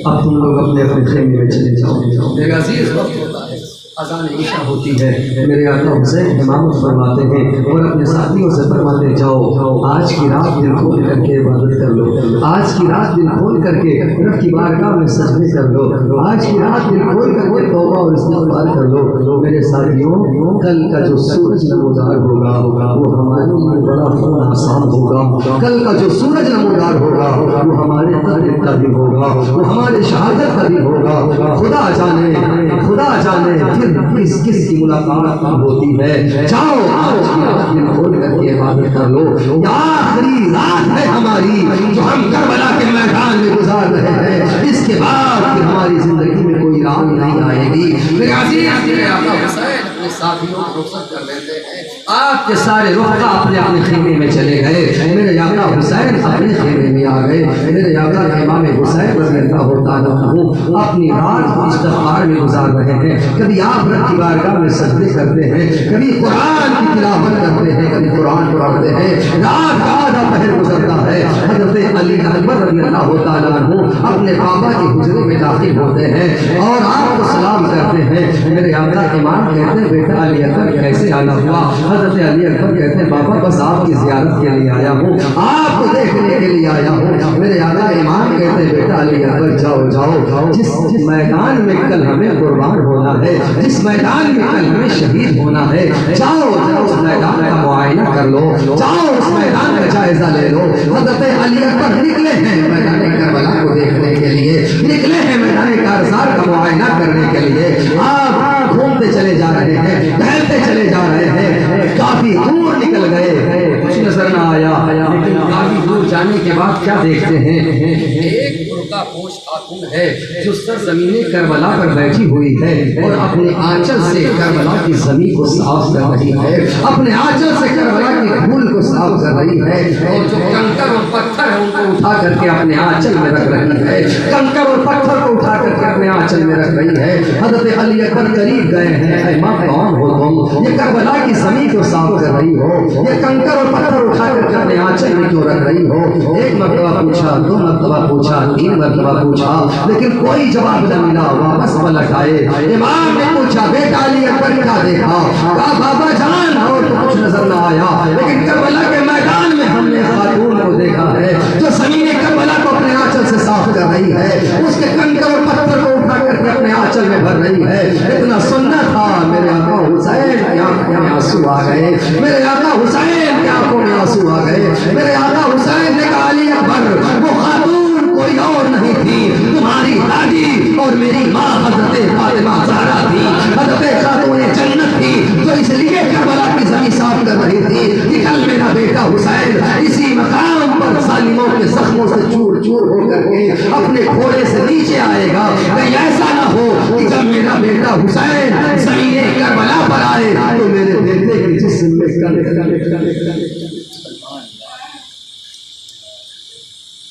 اب تم لوگ اپنے اپنے خیمے میں چلے جاؤ۔ میرے عزیز وقت ہوتا ہے اذان عشاء ہوتی ہے، میرے آقا حسین امامت فرماتے ہیں اور اپنے ساتھیوں سے فرماتے جاؤ آج کی رات دل کھول کر کے عبادت کر لو، آج کی رات دل کھول کر کے رب کی بارگاہ میں سجدے کر لو، آج کی رات دل کھول کر کے توبہ اور استغفار کر لو۔ میرے ساتھیوں، کل کا جو سورج نمودار ہوگا وہ ہمارے لیے بڑا آسان ہوگا، کل کا جو سورج نمودار ہوگا وہ ہمارے قدر کا دن ہوگا، وہ ہمارے شہادت کا دن ہوگا۔ خدا جانے کس کی ملاقات ہوتی ہے۔ جاؤ آج کی رات دل کھول کر کے عبادت کر لو، یہ آخری رات ہے ہماری جو ہم کربلا کے میدان میں گزار رہے ہیں، اس کے بعد پھر ہماری زندگی میں کوئی رات نہیں آئے گی۔ میرے عزیز، میرے آقا حسین اپنے ساتھیوں کو رخصت کر لیتے ہیں، آپ کے سارے رفقا اپنے اپنے خیمے میں چلے گئے، میرے آقا حسین اپنے خیمے میں آ گئے۔ میرے آقا امام حسین رضی اللہ تعالیٰ عنہ اپنی رات استغفار میں گزار رہے ہیں، کبھی آپ رب کی بارگاہ میں سجدے کرتے ہیں، کبھی قرآن کی تلاوت کرتے ہیں، کبھی قرآن پڑھتے ہیں، رات کا آدھا پہر گزرتا ہے، حضرت علی اکبر رضی اللہ تعالیٰ عنہ اپنے بابا کے حجرے میں داخل ہوتے ہیں اور آپ کو سلام کرتے ہیں۔ میرے آقا امام کہتے ہیں بیٹا علی اکبر کیسے آنا ہوا؟ حضرت علی اکبر کہتے ہیں بابا بس آپ کی زیارت کے لیے آیا ہوں، آپ کو دیکھنے کے لیے آیا ہوں۔ میرے آقا امام کہتے ہیں بیٹا علی اکبر جاؤ، جس میدان میں کل ہمیں قربان ہونا ہے، جس میدان میں کل ہمیں شہید ہونا ہے، جاؤ اس میدان کا معائنہ کر لو، جاؤ اس میدان کا جائزہ لے لو۔ حضرت علی اکبر نکلے ہیں میدان کربلا کو دیکھنے کے لیے، نکلے ہیں میدان کارزار کا معائنہ کرنے کے لیے۔ آپ گھومتے چلے جا رہے ہیں، ٹہلتے چلے جا رہے ہیں، کافی دور نکل گئے، کچھ نظر نہ آیا، لیکن کافی دور جانے کے بعد کیا دیکھتے ہیں؟ ایک برقع پوش خاتون ہے جو سرزمین کربلا پر بیٹھی ہوئی ہے اور اپنے آنچل سے کربلا کی زمین کو صاف کر رہی ہے، اپنے آنچل سے کربلا کی دھول کو صاف کر رہی ہے، اور جو کنکر اور پتھر ہے ان کو اٹھا کر کے اپنے آنچل میں رکھ رہی ہے، کنکر اور پتھر کو اٹھا کر کے اپنے آنچل میں رکھ رہی ہے۔ حضرت علی اکبر قریب گئے ہیں، اے ماں کون ہو تم؟ یہ کربلا کی زمین کو صاف کر رہی ہو، یہ کنکر اور پتھر اٹھا کر کے اپنے آنچل میں کیوں رکھ رہی ہو؟ ایک مرتبہ پوچھا، دو مرتبہ پوچھا، تین مرتبہ پوچھا، لیکن کوئی جواب نہ ملا، واپس پلٹ آئے۔ امام نے پوچھا بیٹا علی اکبر کیا دیکھا؟ کہا بابا جان اور تو کچھ نظر نہ آیا، لیکن کربلا کے میدان میں ہم نے خاتون کو دیکھا ہے جو زمین کربلا کو اپنے آنچل سے صاف کر رہی ہے، اس کے کنکر اور پتھر کو اٹھا کر کے اپنے آنچل میں بھر رہی ہے۔ اتنا سننا تھا میرے آقا حسین کی آنکھوں میں آنسو آ گئے، میرے آقا حسین کی آنکھوں میں آنسو آ گئے۔ میرے آقا حسین نے کہا علی اکبر وہ خاتون کوئی اور نہیں تھی، تمہاری دادی اور میری ماں حضرت فاطمہ زہرا تھی، حضرت خاتون جنت تھی جو اس لیے کربلا کی زمین صاف کر رہی تھی کہ کل میرا بیٹا حسین اسی مقام پر ظالموں کے زخموں سے چور چور ہو کر کے اپنے گھوڑے سے نیچے آئے گا، کہیں ایسا نہ ہو کہ جب میرا بیٹا حسین زمین کربلا پر آئے تو میرے بیٹے کے جسم میں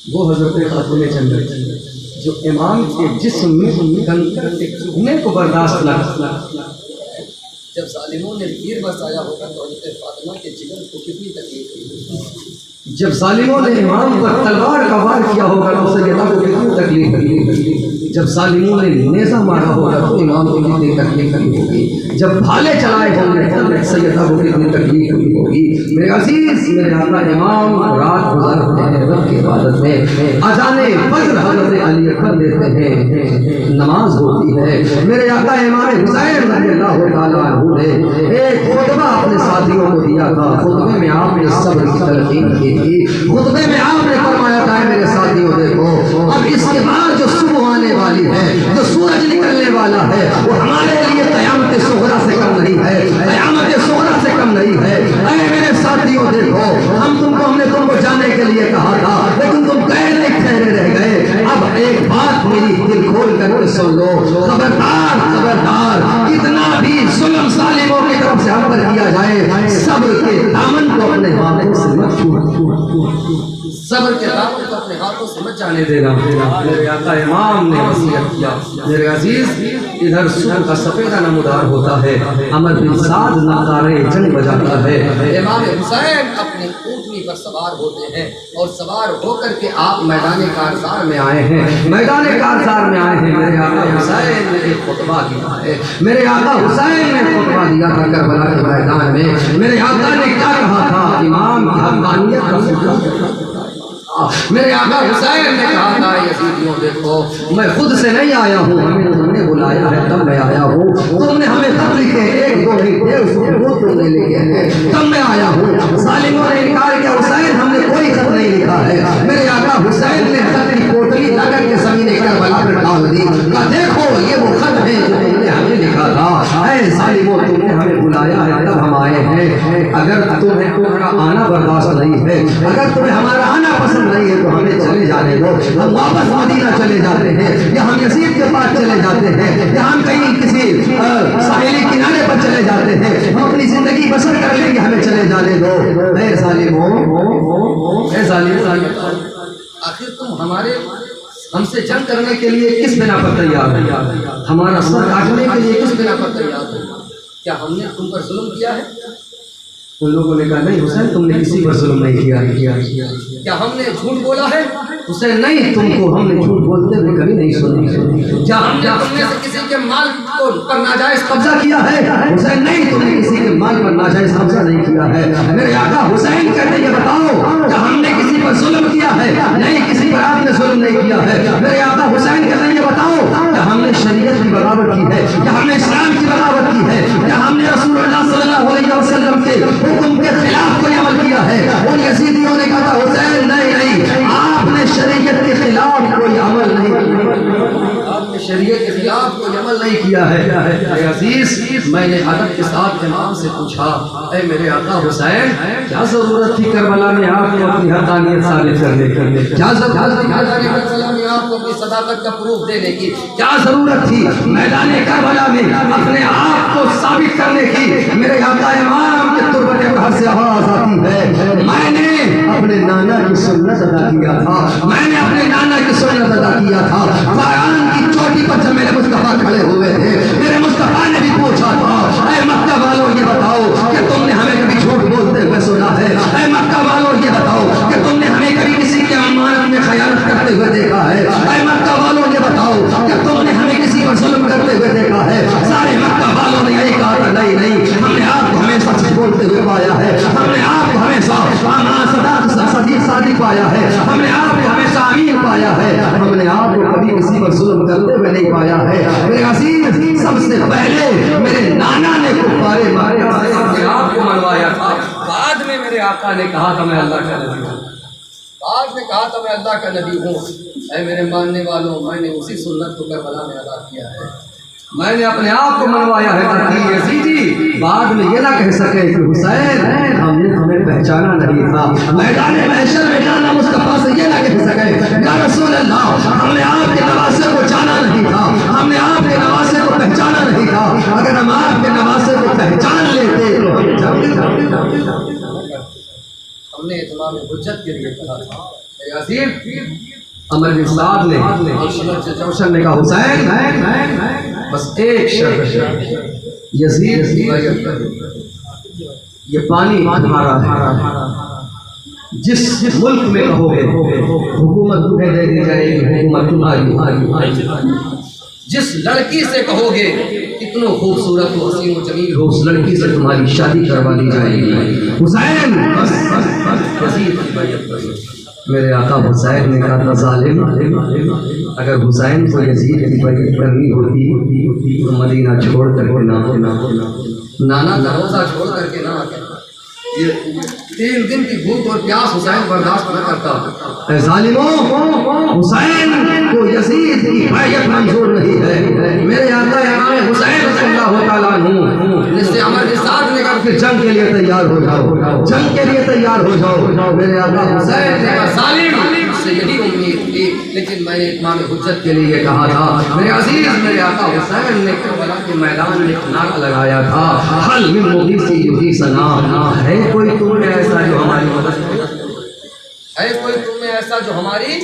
وہ حضرت خاتون جنت جو امام کے جسم میں کنکر کے چبھنے کو برداشت نہ کرنا۔ جب ظالموں نے تیر برسایا ہوگا تو حضرت فاطمہ کے جگر کو کتنی تکلیف ہوئی، جب ظالموں نے امام پر تلوار کا وار کیا ہوگا تو سیدہ کو کتنی تکلیف ہوئی، جب ظالموں نے نیزہ مارا ہوگا تو امام کو کتنی تکلیف ہوگی، جب بھالے چلائے ہوں گے تو سیدہ کو کتنی تکلیف ہوگی۔ میرے عزیز، میرے آقا امام رات گزارتے ہیں رب کی عبادت میں، اذان فجر حضرت علی اکبر دیتے ہیں، نماز ہوتی ہے۔ میرے آقا امام حسین رضی اللہ تعالیٰ عنہ نے ایک خطبہ اپنے ساتھیوں کو دیا تھا، خطبے میں آپ نے صبر کی تلقین کی تھی، خطبے میں آپ نے فرمایا تھا میرے ساتھیوں دیکھو اب اس کے بعد جو صبح آنے والی ہے، جو سورج نکلنے والا ہے، وہ ہمارے لیے قیامت صغریٰ سے کم نہیں ہے، قیامت صغریٰ سے کم نہیں ہے۔ اے میرے ساتھیوں دیکھو ہم نے تم کو جانے کے لیے کہا تھا لیکن تم ٹھہرے رہ گئے، اب ایک بات میری دل کھول کر کے سن لو، خبردار خبردار کتنا بھی ظلم ظالموں کی طرف سے ہم پر کیا جائے، صبر کے دامن کو اپنے ہاتھوں سے مت چھوڑو، صبر کے دامن کو اپنے ہاتھوں سے مت جانے دینا۔ میرے آقا امام نے وصیت کیا۔ میرے عزیز، ادھر صبح کا سفیدہ نمودار ہوتا ہے، عمر بن سعد نعرہ جنگ بجاتا ہے، امام حسین اپنی اونٹنی پر سوار ہوتے ہیں اور سوار ہو کر کے آپ میدان کارزار میں آئے ہیں، میدان کارزار میں آئے ہیں، میرے آقا حسین نے ایک خطبہ دیا ہے، میرے آقا حسین نے خطبہ دیا تھا کربلا کے میدان میں۔ میرے آقا نے کیا کہا تھا؟ امام کی حقانیت کا ذکر۔ میرے آقا حسین نے کہا تھا یزیدیوں دیکھو میں خود سے نہیں آیا ہوں، ہمیں تم نے بلایا ہے تب میں آیا ہوں، تم نے ہمیں خط لکھے ایک دو لکھے اس کو وہ تم نے لکھے ہیں تب میں آیا ہوں۔ ظالموں نے انکار کیا حسین ہم نے کوئی خط نہیں لکھا ہے۔ میرے آقا حسین نے خط کی کوٹلی لا کر کے زمین کربلا پر ڈال دی، کہا دیکھو یہ وہ خط ہے جو تم نے ہمیں لکھا تھا، اے ظالموں تم نے ہمیں بلایا ہے تب ہم آئے ہیں، اگر تمہیں تمہارا آنا برداشت نہیں ہے، اگر تمہیں ہمارا آنا پسند نہیں ہے تو ہمیں چلے جانے دو، ہم واپس مدینہ چلے جاتے ہیں یا ہم یزید کے پاس چلے جاتے ہیں یا ہم کہیں کسی ساحلی کنارے پر چلے جاتے ہیں، ہم اپنی زندگی بسر کر لیں گے، ہمیں چلے جانے دو۔ اے ظالموں، اے ظالموں، آخر تم ہم سے جنگ کرنے کے لیے کس بنا پر تیار ہو؟ ہمارا سر کاٹنے کے لیے کس بنا پر تیار ہو؟ کیا ہم نے تم پر ظلم کیا ہے؟ ان لوگوں نے کہا نہیں حسین تم نے کسی پر ظلم نہیں کیا۔ کیا ہم نے جھوٹ بولا ہے؟ حسین نہیں، تم کو ہم نے جھوٹ بولتے ہوئے کبھی نہیں سنا۔ کیا ہم نے تم میں سے کسی کے مال پر ناجائز قبضہ کیا ہے؟ حسین نہیں، تم نے کسی کے مال پر ناجائز قبضہ نہیں کیا ہے۔ میرے آقا حسین کہتے یہ بتاؤ کیا ہم نے کسی پر ظلم کیا ہے؟ نہیں، کسی پر آپ نے ظلم نہیں کیا ہے۔ میرے آقا حسین کہتے یہ بتاؤ کیا ہم نے شریعت کی بغاوت کی ہے؟ کیا ہم نے اسلام کی بغاوت کی ہے؟ کیا ہم نے رسول اللہ صلی اللہ علیہ وسلم کے حکم کے خلاف کوئی عمل کیا ہے؟ ان یزیدیوں نے کہا حسین نہیں، آپ نے شریعت کے خلاف کوئی عمل نہیں کیا، آپ نے شریعت کے خلاف کوئی عمل نہیں کیا ہے۔ اے عزیز، میں نے ادب کے ساتھ امام سے پوچھا اے میرے آقا حسین کیا ضرورت تھی کربلا میں آپ کو اپنی حقانیت ثابت کرنے کی؟ کیا ضرورت تھی کربلا میں آپ کو اپنی صداقت کا پروف دینے کی؟ کیا ضرورت تھی میدان کربلا میں اپنے آپ کو ثابت کرنے کی؟ میرے آقا امام کے تربت پر سے آواز آتی ہے میں نے اپنے نانا کی سنت ادا کیا تھا، میں نے اپنے نانا کی سنت ادا کیا تھا۔ فاران کی چوٹی پر جب میرے مصطفیٰ کھڑے ہوئے تھے، میرے مصطفیٰ نے بھی پوچھا تھا اے مکہ والوں یہ بتاؤ کہ تم نے ہمیں کبھی جھوٹ بولتے ہوئے سنا ہے؟ اے مکہ والوں یہ بتاؤ کہ تم نے ہمیں کبھی کسی کے امانت میں خیانت کرتے ہوئے دیکھا ہے؟ اے مکہ والوں یہ بتاؤ کہ تم نے ہمیں کسی پر ظلم کرتے ہوئے دیکھا ہے؟ سارے مکہ والوں نے یہی کہا تھا نہیں، ہم نے آپ کو ہمیشہ سچ بولتے ہوئے پایا ہے، ہم نے آپ کو ہمیشہ صادق پایا ہے، ہم نے آپ کو ہمیشہ امین پایا ہے، ہم نے آپ کو کبھی کسی پر ظلم کرتے ہوئے نہیں پایا ہے۔ میرے عزیز، سب سے پہلے میرے نانا نے کفارے مارے اپنے آپ کو منوایا تھا، بعد میں میرے آقا نے کہا تھا میں اللہ کا نبی ہوں، بعد میں کہا تھا میں اللہ کا نبی ہوں۔ اے میرے ماننے والوں، میں نے اسی سنت کو کربلا میں ادا کیا ہے، میں نے اپنے آپ کو منوایا ہے تاکہ یزیدی بعد میں یہ نہ کہہ سکے کہ حسین ہمیں پہچانا نہیں تھا، میدان محشر میں نانا مصطفیٰ سے یہ نہ کہہ سکے یا رسول اللہ ہم نے آپ کے نواسے کو جانا نہیں تھا، ہم نے آپ کے نواسے کو پہچانا نہیں تھا، اگر ہم آپ کے نواسے کو پہچان لیتے تو ہم نے اتمام حجت کے لیے کہا تھا۔ اے عزیز، عمر بن سعد نے جوشن نے کہا حسین بس ایک شرط یزید یہ پانی تمہارا ہے، جس ملک میں کہو گے حکومت تمہیں دے دی جائے گی، حکومت تمہاری، جس لڑکی سے کہو گے کتنا خوبصورت و حسین و جمیل ہو اس لڑکی سے تمہاری شادی کروا دی جائے گی۔ حسین بس یزید کی بیعت کرو۔ میرے آقا حسین نے کہا تھا ظالم اگر حسین کو یزید کی بیعت کرنی ہوتی تو مدینہ چھوڑ کر کے نانا کا روزہ چھوڑ کر کے نہ آتا، یہ 3 دن کی بھوک اور پیاس حسین برداشت نہ کرتا۔ اے ظالموں، حسین کو یزید کی بیعت منظور نہیں ہے۔ میرے آقا امام حسین رضی اللہ تعالیٰ عنہ جس سے عمر بن سعد نے کہا کہ جنگ کے لیے تیار ہو جاؤ، جنگ کے لیے تیار ہو جاؤ۔ میرے آقا حسین نے کہا ظالم سے یہی امید تھی، لیکن میں نے اتمام حجت کے لیے کہا تھا۔ میرے عزیز، میرے آقا حسین نے کربلا کے میدان میں ایک نعرہ لگایا تھا حل من مغیثی یغیثنا، ہے کوئی تم میں ایسا جو ہماری مدد کرے، ہے کوئی تم میں ایسا جو ہماری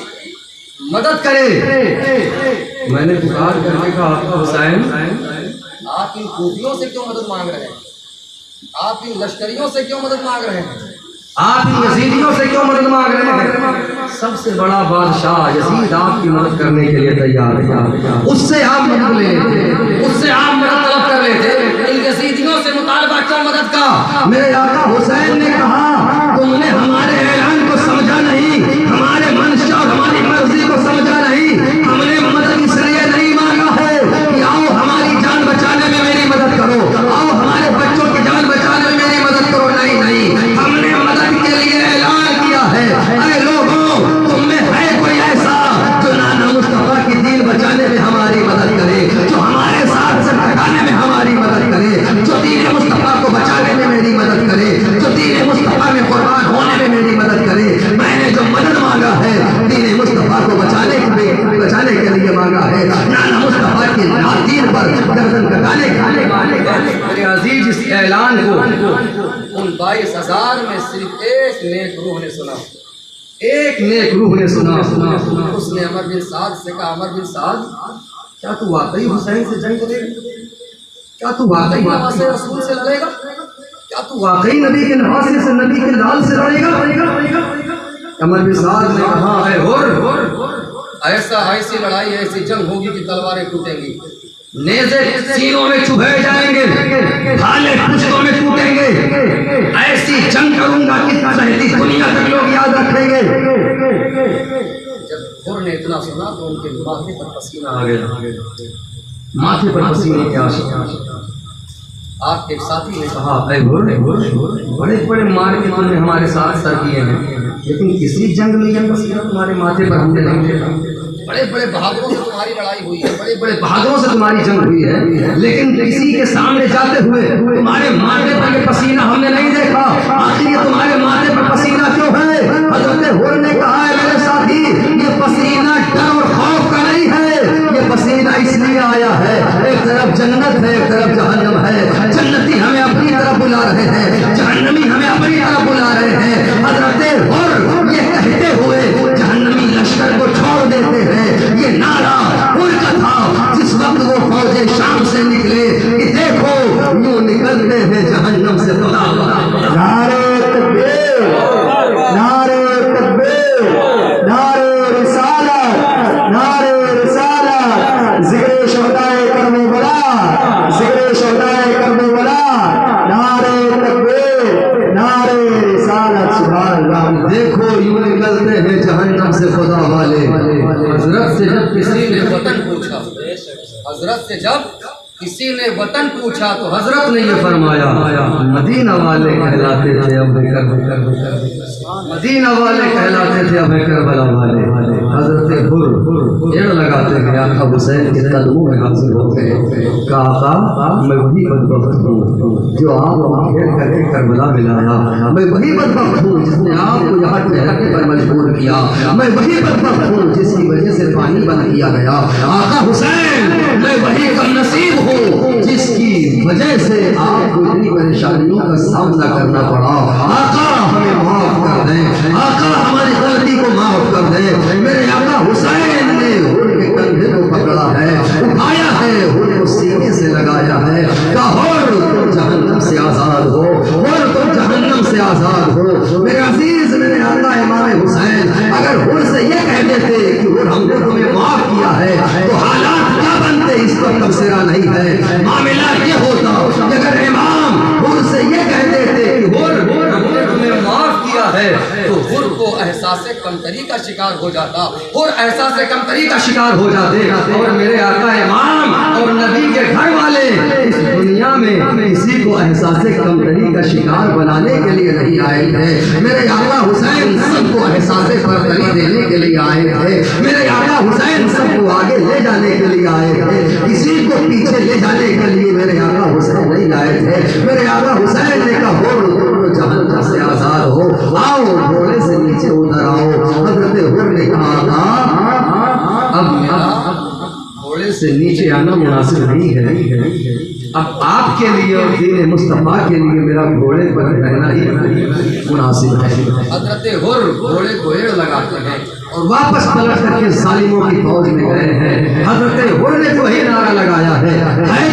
مدد کرے۔ میں نے پکار کر کے کہا آقا حسین آپ ان کوفیوں سے کیوں مدد مانگ رہے ہیں؟ آپ ان لشکریوں سے کیوں مدد مانگ رہے ہیں؟ آپ ان یزیدیوں سے کیوں مدد مانگ رہے ہیں؟ سب سے بڑا بادشاہ یزید آپ کی مدد کرنے کے لیے تیار ہے، اس سے آپ مدد لے لیتے، اس سے آپ مدد طلب کر لیتے، ان یزیدیوں سے مطالبہ کیوں مدد کا؟ میرے آقا حسین نے کہا تم نے ہمارے اعلان کو سمجھا نہیں، ہمارے منشا اور ہماری مرضی کو سمجھا نہیں، ہم نے مدد اس لیے نہیں مانگا ہے کہ آؤ ہماری جان بچانے میں میری مدد کرو، آؤ ہمارے بچوں کی جان بچانے میں میری مدد کرو، نہیں، ہم نے مدد کے لیے اعلان کیا ہے، اے لوگوں تم میں ہے کوئی ایسا جو نانا مصطفیٰ کی دین بچانے میں ہماری مدد کرے، جو ہمارے ساتھ سے ٹکانے میں ہماری مدد کرے، جو دین مصطفیٰ کو بچانے میں میری مدد کرے، جو دین مصطفیٰ میں قربان ہونے میں میری مدد کرے؟ میں نے جو مدد مانگا ہے دین مصطفیٰ کو بچانے کے لیے مانگا ہے، نانا مصطفیٰ کی دین پر گردن کٹانے کے میرے عزیز اس اعلان کو ان 22,000 میں صرف ایک نیک روح نے سنا، ایک نیک روح نے سنا، اس نے عمر بن سعد سے کہا عمر بن سعد کیا تو واقعی حسین سے جنگ کرے گا؟ کیا تو واقعی نواسے رسول سے لڑے گا؟ کیا تو واقعی نبی کے نواسے سے نبی کے لال سے لڑے گا؟ عمر بن سعد نے کہا اے ہر ایسی لڑائی ایسی جنگ ہوگی کہ تلواریں ٹوٹیں گی، نیزے سینوں میں چبھے جائیں گے، بھالے پشتوں میں ٹوٹیں گے، ایسی جنگ کروں گا کہ چاہتی دنیا تک لوگ یاد رکھیں گے۔ جب ہر نے اتنا سنا تو ان کے ماتھے پر پسینہ آ گیا، ماتھے پر پسینے کے آشیاں۔ آپ کے ساتھی نے کہا اے ہر بڑے بڑے مارکے تم نے ہمارے ساتھ سر کیے ہیں، لیکن کسی جنگ میں یہ پسینہ تمہارے ماتھے پر ہم نے نہیں دیکھا، بڑے بڑے بہادروں سے تمہاری لڑائی ہوئی ہے، بڑے بڑے بہادروں سے تمہاری جنگ ہوئی ہے، لیکن کسی کے سامنے جاتے ہوئے تمہارے ماتھے پر یہ پسینہ ہم نے نہیں دیکھا، آخر یہ تمہارے ماتھے پر پسینہ کیوں ہے؟ حضرت ہر نے کہا ہے میرے ساتھی یہ پسینہ ڈر اور خوف کا نہیں ہے، یہ پسینہ اس لیے آیا ہے ایک طرف جنت ہے ایک طرف جہنم ہے، جنتی ہمیں اپنی طرف بلا رہے ہیں، جہنمی ہمیں اپنی طرف بلا رہے ہیں۔ حضرت ہر یہ کہتے ہوئے جہنمی لشکر کو چھوڑ دیتے ہیں، یہ نعرہ ان کا تھا جس وقت وہ فوج شام سے نکلے کہ دیکھو یوں نکلتے ہیں جہنم سے خدا۔ نعرہ تکبیر، نعرہ تکبیر، نعرہ رسالت، نعرہ رسالت، ذکر شہدائے کربلا، ذکر شہدائے کربلا، نعرہ تکبیر، نعرہ رسالت، سبحان اللہ۔ دیکھو یوں نکلتے ہیں جہنم سے خدا والے۔ حضرت سے جب کسی نے وطن پوچھا، حضرت سے جب کسی نے وطن پوچھا تو حضرت نے یہ فرمایا مدینہ والے کہلاتے تھے اب مدینہ والے کہلاتے تھے اب کربلا والے۔ حضرت ہر ایڑ لگاتے گئے آقا حسین کے قدموں میں حاضر ہو گئے، کہا آقا میں وہی بدبخت ہوں جو آپ کو گھیر کر کے کربلا میں لایا، میں وہی بدبخت ہوں جس نے آپ کو یہاں ٹھہرنے پر مجبور کیا، میں وہی بدبخت ہوں جس کی وجہ سے پانی بند کیا گیا۔ آقا حسین میں وہی کم نصیب ہوں جس کی وجہ سے آپ کو اتنی پریشانیوں کا سامنا کرنا پڑا۔ آقا ہمیں معاف کر دیں، آقا ہماری غلطی کو معاف کر دیں۔ میرے آقا حسین نے ہر کے کندھے کو پکڑا ہے، اٹھایا ہے، ہر کو سینے سے لگایا ہے، کہا ہر تم جہنم سے آزاد ہو، ہر تم جہنم سے آزاد ہو۔ میرے عزیز میرے آقا امام حسین اگر ہر سے یہ کہہ دیتے کہ ہر ہم نے تمہیں معاف کیا ہے تو حالات کیا بنتے اس پر تبصرہ نہیں ہے۔ معاملہ یہ ہوتا کہ اگر امام ہر سے یہ کہہ دیتے کہ ہر ہم نے تمہیں معاف کیا ہے تو ہر کو احساس کمتری کا شکار ہو جاتا، ہر احساس کمتری کا شکار ہو جاتے۔ اور میرے آقا امام اور نبی کے گھر والے اس دنیا میں کسی کو احساس کمتری کا شکار بنانے کے لیے نہیں آئے تھے۔ میرے آقا حسین سب کو احساس برتری دینے کے لیے آئے تھے، میرے آقا حسین سب کو آگے لے جانے کے لیے آئے تھے، کسی کو پیچھے لے جانے کے لیے میرے آقا حسین نہیں آئے تھے۔ میرے آقا حسین نے کہا ہو جہنم سے آزاد ہو، آؤ گھوڑے سے نیچے اتر آؤ۔ حضرت ہر نے کہا اب گھوڑے سے نیچے آنا مناسب نہیں ہے، اب آپ کے لیے اور دین مصطفیٰ کے لیے میرا گھوڑے پر رہنا ہی مناسب ہے۔ حضرت ہر گھوڑے کو ایڑ لگاتے ہیں اور واپس پلٹ کر کے ظالموں کی فوج میں گئے ہیں۔ حضرت ہر نے وہی نعرہ لگایا ہے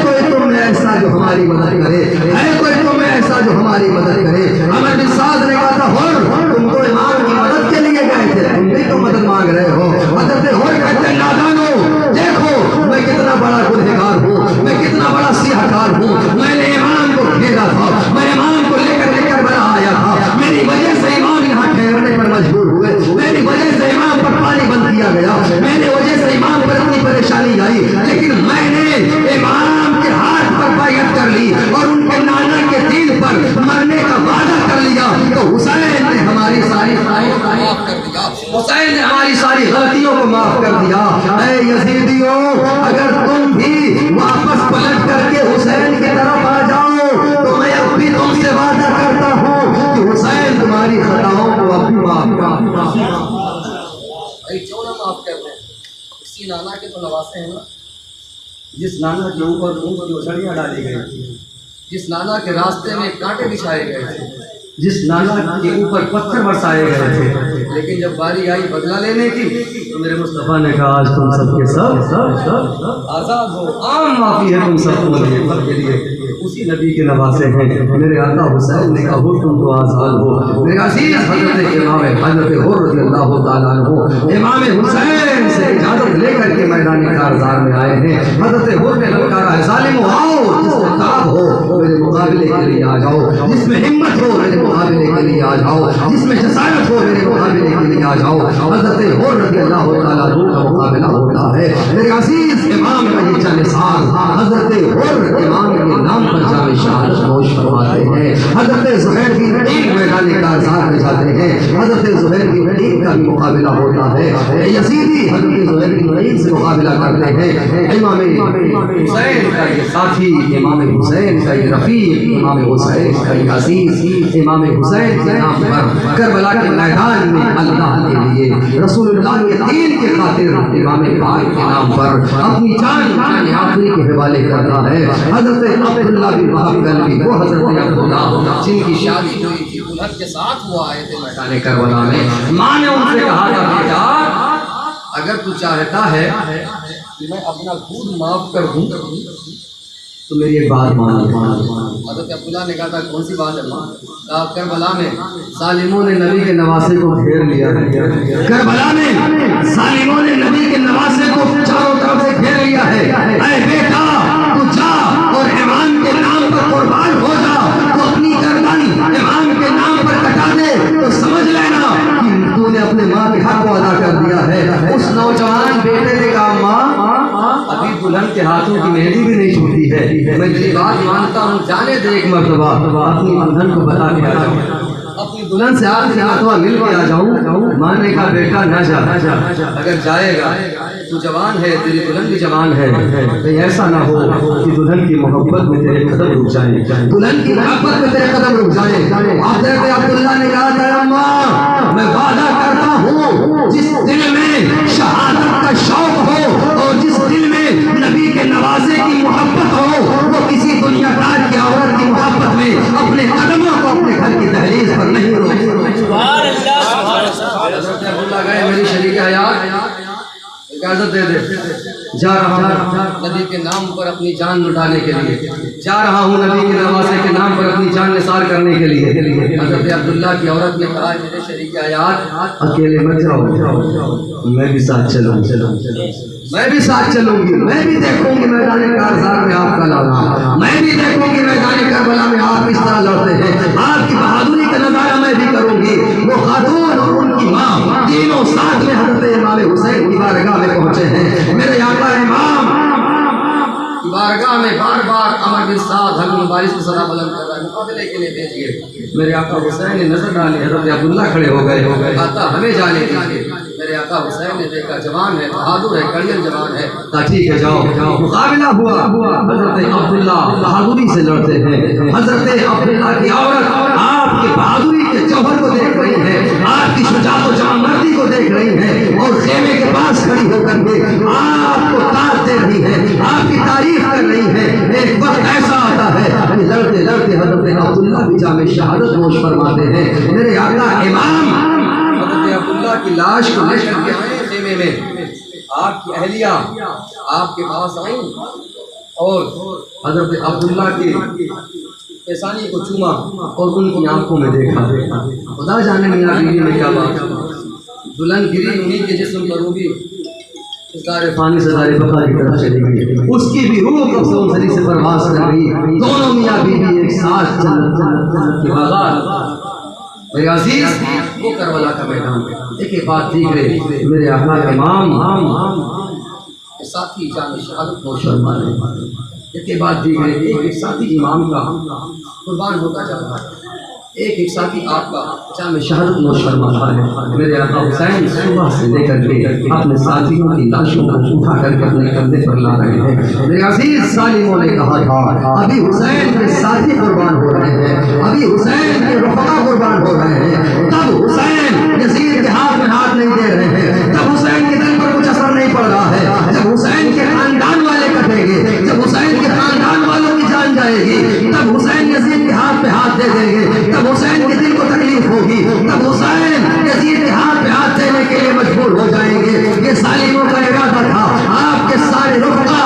کوئی تم میں ایسا جو ہماری مدد کرے، ہے کوئی تم میں ایسا جو ہماری مدد کرے. عمر بن سعد نے کہا تھا حر تم تو امام کی مدد کے لیے گئے تھے, تم بھی تو مدد مانگ رہے ہو. حضرت حر کہتے ہیں نادانو دیکھو میں کتنا بڑا گنہگار ہوں, میں کتنا بڑا سیاہ کار ہوں. میں نے امام کو گھیرا تھا, میں امام کو لے کر بنا آیا تھا, میری وجہ سے امام یہاں ٹھہرنے پر مجبور ہوئے, میری وجہ سے امام پر پانی بند کیا گیا, میری وجہ سے امام پر اتنی پریشانی آئی, لیکن میں نے امام کے ہاتھ پر بیعت کر لی اور ان کے نانا کے دین پر مرنے کا وعدہ کر لیا. تو حسین نے ہماری ساری معاف کر دیا, حسین نے ہماری ساری غلطیوں کو معاف کر دیا. اے یزیدیوں اگر تم بھی واپس پلٹ کر کے حسین کی طرف آ جاؤ تو میں اب بھی تم سے وعدہ کرتا ہوں کہ حسین تمہاری خطاؤں کو اب بھی معاف کر دیا. کیوں نہ معاف کر دیں, اسی نانا کے تو نواسے ہیں نا, جس نانا کے اوپر اونٹ کی اوچھڑیاں ڈالی گئی تھی, جس نانا کے راستے میں کانٹے بچھائے گئے تھے, جس نانا کے اوپر پتھر برسائے گئے تھے, لیکن جب باری آئی بدلہ لینے کی تو میرے مصطفیٰ نے کہا آج تم سب کے سب آزاد ہو, عام معافی ہے تم سب کے لیے. اسی نبی کے نواسے ہیں. میرے آقا حسین نے کہا ہو تم تو آزاد ہو. میرے عزیز حضرت امام حضرت حر رضی اللہ تعالیٰ عنہ امام حسین سے اجازت لے کر کے میدان کارزار میں آئے ہیں. حضرت حر نے للکارا ہے ظالم آؤ, جس میں طاقت ہو میرے مقابلے کے لیے آ جاؤ, جس میں ہمت ہو میرے مقابلے کے لیے آ جاؤ, جس میں جسارت ہو میرے مقابلے کے لیے آ جاؤ. حضرت حر رضی اللہ تعالیٰ عنہ کا مقابلہ ہوتا ہے. میرے عزیز امام کا یہ جانسار حضرت حر امام کے نام پر جامع شہادت نوش فرماتے ہیں. حضرت زہیر کی ٹیم میدان کارزار میں جاتے ہیں. حضرت زہیر کی ٹیم کا بھی مقابلہ ہوتا ہے. یزیدی حضرت زہیر کی ٹیم سے مقابلہ کرتے ہیں. امام حسین کا یہ ساتھی, امام حسین کا یہ رفیق, امام حسین کا یہ عزیز, امام حسین کے نام پر کربلا کے میدان میں اللہ کے لیے رسول اللہ کے دین کے خاطر امام پاک کے نام پر اپنی جان آخری کے حوالے کر رہا ہے. حضرت عبداللہ بن وہب قلبی, وہ حضرت عبداللہ جن کی شادی ہوئی تھی دلہن کے ساتھ وہ آئے تھے میدان کربلا میں. ماں نے ان سے کہا تھا بیٹا اگر تو چاہتا ہے کہ میں اپنا خود معاف کر دوں تو میری ایک بات مان. حضرت عبداللہ نے کہا تھا کون سی بات ہے ماں؟ کہا کربلا میں ظالموں نے نبی کے نواسے کو گھیر لیا. کربلا میں ظالموں نے نبی کے نواسے کو چاروں طرف سے گھیر لیا ہے. اے بیٹا تو جا اور امام کے نام پر قربان ہو جا, تو اپنی گردن امام کے نام پر کٹا دے تو سمجھ لینا کہ تو نے اپنے ماں کے حق کو ادا کر دیا ہے. اس نوجوان بیٹے نے کہا ماں ابھی دلہن کے ہاتھوں کی مہندی بھی نہیں چھوٹی ہے, میں تیری بات مانتا ہوں, جانے دے ایک مرتبہ اپنی دلہن کو بتا کے آ جاؤں, اپنی دلہن سے آخری مرتبہ مل کے آ جاؤں. ماں نے کہا بیٹا نہ جا, اگر جائے گا تو جوان ہے, تیری دلہن بھی جوان ہے, ایسا نہ ہو کہ دلہن کی محبت میں تیرے قدم رک جائیں, دلہن کی محبت میں تیرے قدم رک جائیں. حضرت عبداللہ نے کہا تھا اماں میں وعدہ کرتا ہوں جس دل میں شہادت کا شوق ہو اور جس دل میں نبی کے نوازے کی محبت ہو وہ کسی دنیا دار کی عورت کی محبت میں اپنے قدموں کو اپنے گھر کی دہلیز پر نہیں روکے. حضرت عبداللہ گئے, میری شریک حیات اجازت دے دے, جا رہا ہوں نبی کے نام پر اپنی جان لٹانے کے لیے, جا رہا ہوں نبی کے نواسے کے نام پر اپنی جان نثار کرنے کے لیے. حضرت عبداللہ کی عورت نے کہا میرے شریک حیات اکیلے مت جاؤ, میں بھی ساتھ چلوں, میں بھی ساتھ چلوں گی, میں بھی دیکھوں گی میدان کارزار میں آپ کا لڑنا, میں بھی دیکھوں گی میدان کربلا میں آپ کس طرح لڑتے ہیں, آپ کی بہادری کا نظارہ میں بھی کروں گی. وہ خاتون اور ان کی ماں تینوں ساتھ میں حضرت امام حسین کی بارگاہ میں پہنچے ہیں. میرے آقا امام کی بارگاہ میں بار بار عمر بن سعد حق مبارز کی صدا بلند کر رہا ہے, مقابلے کے لیے بھیجیے. میرے آقا حسین نے نظر ڈالی, حضرت عبداللہ کھڑے ہو گئے, آتا ہمیں جانے دیجیے. میرے آقا حسین نے دیکھا جوان ہے, بہادر ہے, کڑیل جوان ہے. ٹھیک ہے جاؤ. مقابلہ ہوا, حضرت عبداللہ بہادری سے لڑتے ہیں. حضرت عبداللہ کی عورت آپ کی بہادری کے جوہر کو دیکھ رہی ہے, آپ کی شجاعت و جوانمردی کو دیکھ رہی ہے اور خیمے کے پاس کھڑی ہو کر کے آپ کو تاج دے رہی ہے, آپ کی تعریف کر رہی ہے. ایک وقت ایسا آتا ہے کہ لڑتے لڑتے حضرت عبداللہ بھی جامع شہادت نوش فرماتے ہیں. میرے آقا امام حضرت عبداللہ کی لاش کو لے کر کے آئے خیمے میں, آپ کی اہلیہ آپ کے پاس آئیں اور حضرت عبداللہ کی پیشانی کو چوما اور ان کی آنکھوں میں دیکھا. خدا جانے میاں بیوی میں کیا بات. دلہن گری انہیں کے جسم پر ہوگی، سارے پانی سے سارے بقا کی طرف چلی گئی. اس کی بھی روح کب سے انسانی سے پرواز کر رہی. دونوں میاں بیوی ایک ساتھ جنت کے باغات. میرے عزیز وہ کربلا کا میدان. ایک بات دیکھ رہے میرے آقا امام کے ساتھی جان شہادت نوش فرمائے. ایک بات دیکھ رہے ایک ساتھی امام کا قربان ہوتا جا رہا ہے. ایک ساتھی آپ کا جامع شہادت نوش فرما رہا ہے. میرے آقا حسین صبح سے لے کر کے اپنے ساتھیوں کی لاشوں کو اٹھا کر کے اپنے کندھے پر لا رہے ہیں. میرے عزیز ظالموں نے کہا تھا ابھی حسین کے ساتھی قربان ہو رہے ہیں، ابھی حسین کے رفقا قربان ہو رہے ہیں، تب حسین یزید کے ہاتھ میں ہاتھ نہیں دے رہے ہیں، تب حسین کے دل پر کچھ اثر نہیں پڑ رہا ہے. جب حسین کے خاندان والے کٹیں گے، جب حسین کے خاندان والوں کی جان جائے گی، تب حسین یزید کے ہاتھ پہ ہاتھ دے دیں گے، تب حسین کے دل کو تکلیف ہوگی، تب حسین یزید کے ہاتھ پہ ہاتھ دینے کے لیے مجبور ہو جائیں گے. یہ ظالموں کا ارادہ تھا. آپ کے سارے رفقا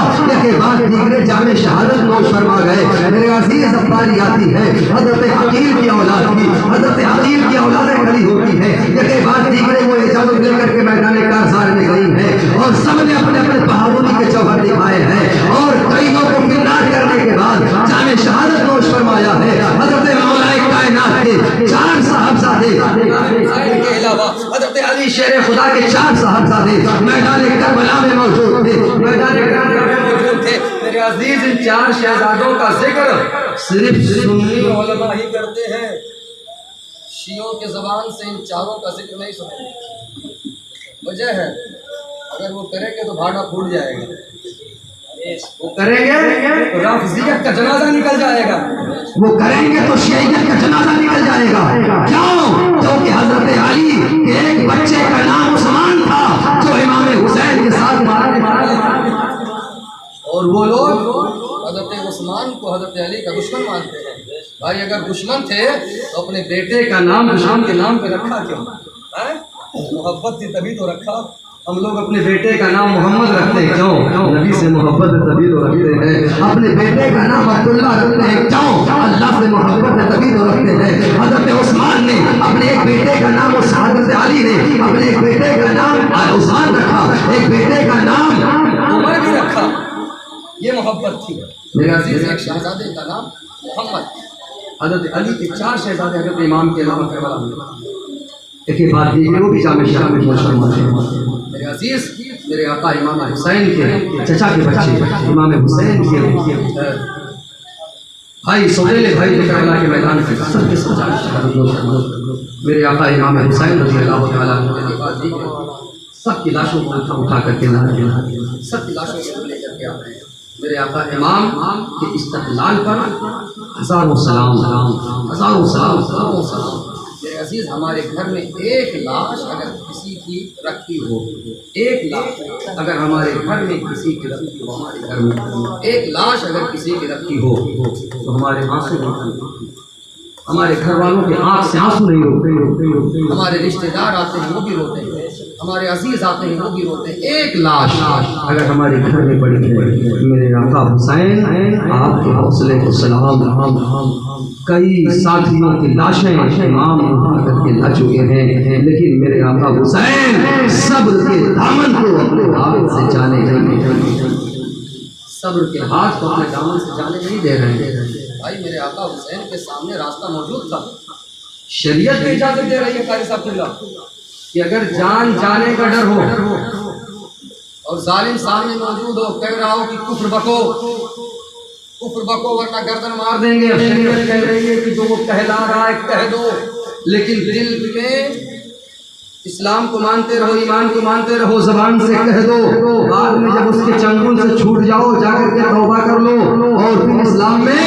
کے بعد دیگرے جامع شہادت نوش فرما گئے. میرے عزیز اب باری آتی ہے حضرت عقیل کی اولاد کی. حضرت عقیل کی اولادیں کھڑی ہوتی ہیں. یہ بعد دیگرے وہ اجازت لے کر کے میدان کارزار میں گئی ہیں اور سب نے اپنے اپنے بہادری کے جوہر دکھائے ہیں اور کئیوں کو گرفتار کرنے کے بعد جامع شہادت نوش فرمایا ہے. حضرت مولا کائنات کے 4 صاحبزادے کے علاوہ حضرت علی شیر خدا کے 4 صاحبزادے میدان کربلا میں موجود تھے. میدان کربلا میں موجود تھے. میرے عزیز ان 4 شہزادوں کا ذکر صرف سنی علماء ہی کرتے ہیں. شیعوں کے زبان سے ان 4 کا ذکر نہیں سنیں گے. وجہ ہے اگر وہ کریں گے تو بھاڑا پھوٹ جائے گا. وہ کریں گے تو رافضیت کا جنازہ نکل جائے گا. وہ کریں گے تو شیعیت کا جنازہ نکل جائے گا. کیوں؟ کیونکہ حضرت علی کے ایک بچے کا نام عثمان تھا جو امام حسین کے ساتھ مارا گیا اور وہ لوگ حضرت عثمان کو حضرت علی کا دشمن مانتے ہیں. بھائی اگر دشمن تھے تو اپنے بیٹے کا نام دشمن کے نام پہ رکھا کیوں؟ محبت تھی تبھی تو رکھا. ہم لوگ اپنے بیٹے کا نام محمد رکھتے ہیں کیوں؟ نبی سے محبت ہے تبھی تو رکھتے ہیں. اپنے بیٹے کا نام عبداللہ رکھتے ہیں کیوں؟ اللہ سے محبت ہے تبھی تو رکھتے ہیں. حضرت عثمان نے اپنے ایک بیٹے کا نام اور حضرت علی نے اپنے ایک بیٹے کا نام عثمان رکھا، ایک بیٹے کا نام عمر بھی رکھا. یہ محبت تھی. میرے عزیز ایک شہزادے کا نام محمد. حضرت علی کے 4 شہزادے حضرت امام کے نام کربلا میں. ایک بات دیکھیے وہ بھی جامع شہادت نوش فرماتے ہیں. میرے عزیز میرے آقا امام حسین کے چچا کے بچے امام حسین کے بھائی سوتیلے بھائی جو کربلا کے میدان سے سب کے سب جامع شہادت نوش فرماتے ہیں. میرے آقا امام حسین رضی اللہ تعالیٰ عنہ کے بعد سب کی لاشوں کو اٹھا کر کے سب کی لاشوں کو لے کر کے آ رہے ہیں. میرے آقا امام کے استقلال پر ہزاروں سلام، ہزاروں سلام، ہزاروں سلام. میرے عزیز ہمارے گھر میں ایک لاش اگر کسی کی رکھی ہو، ایک لاش اگر ہمارے گھر میں کسی کی رکھی ہو، ہمارے گھر میں ایک لاش اگر کسی کی رکھی ہو تو ہمارے آنسو نہیں، ہمارے گھر والوں کے آنکھ سے آنسو نہیں روتے. ہمارے رشتے دار آتے ہیں وہ بھی روتے ہیں، ہمارے عزیز آتے ہیں وہ بھی روتے ہیں. ایک لاش اگر ہمارے گھر میں پڑی ہے. میرے آقا حسین آپ کے حوصلے کو سلام. کئی ساتھیوں کی لاشیں امام کر کے لا چکے ہیں لیکن میرے آقا حسین صبر کے دامن کو اپنے ہاتھ سے جانے نہیں دے رہے. صبر کے ہاتھ کو اپنے دامن سے جانے نہیں دے رہے ہیں. بھائی میرے آقا حسین کے سامنے راستہ موجود تھا. شریعت میں اجازت دے رہی ہے قاری صاحب اللہ کہ اگر جان جانے کا ڈر ہو اور ظالم سامنے موجود ہو، کہہ رہا ہو کہ کفر بکو کفر بکو ورنہ گردن مار دیں گے. شریعت کہہ رہی ہے کہ جو وہ کہلا رہا ہے کہہ دو، لیکن دل میں اسلام کو مانتے رہو، ایمان کو مانتے رہو، زبان سے کہہ دو. بعد میں جب اس کے چنگل سے چھوٹ جاؤ جا کر کے توبہ کر لو اور پھر اسلام میں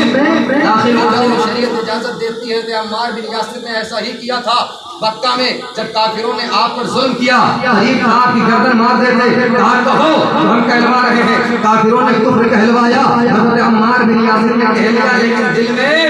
داخل ہو جاؤ. شریعت اجازت دیتی ہے کہ عمار بن یاسر نے ایسا ہی کیا تھا مکہ میں جب کافروں نے آپ پر ظلم کیا. قریب تھا آپ کی گردن مار دیتے، کہا کہو ہم کہلوا رہے ہیں. کافروں نے کفر کہلوایا، حضرت عمار بن یاسر نے کہہ لیا لیکن دل میں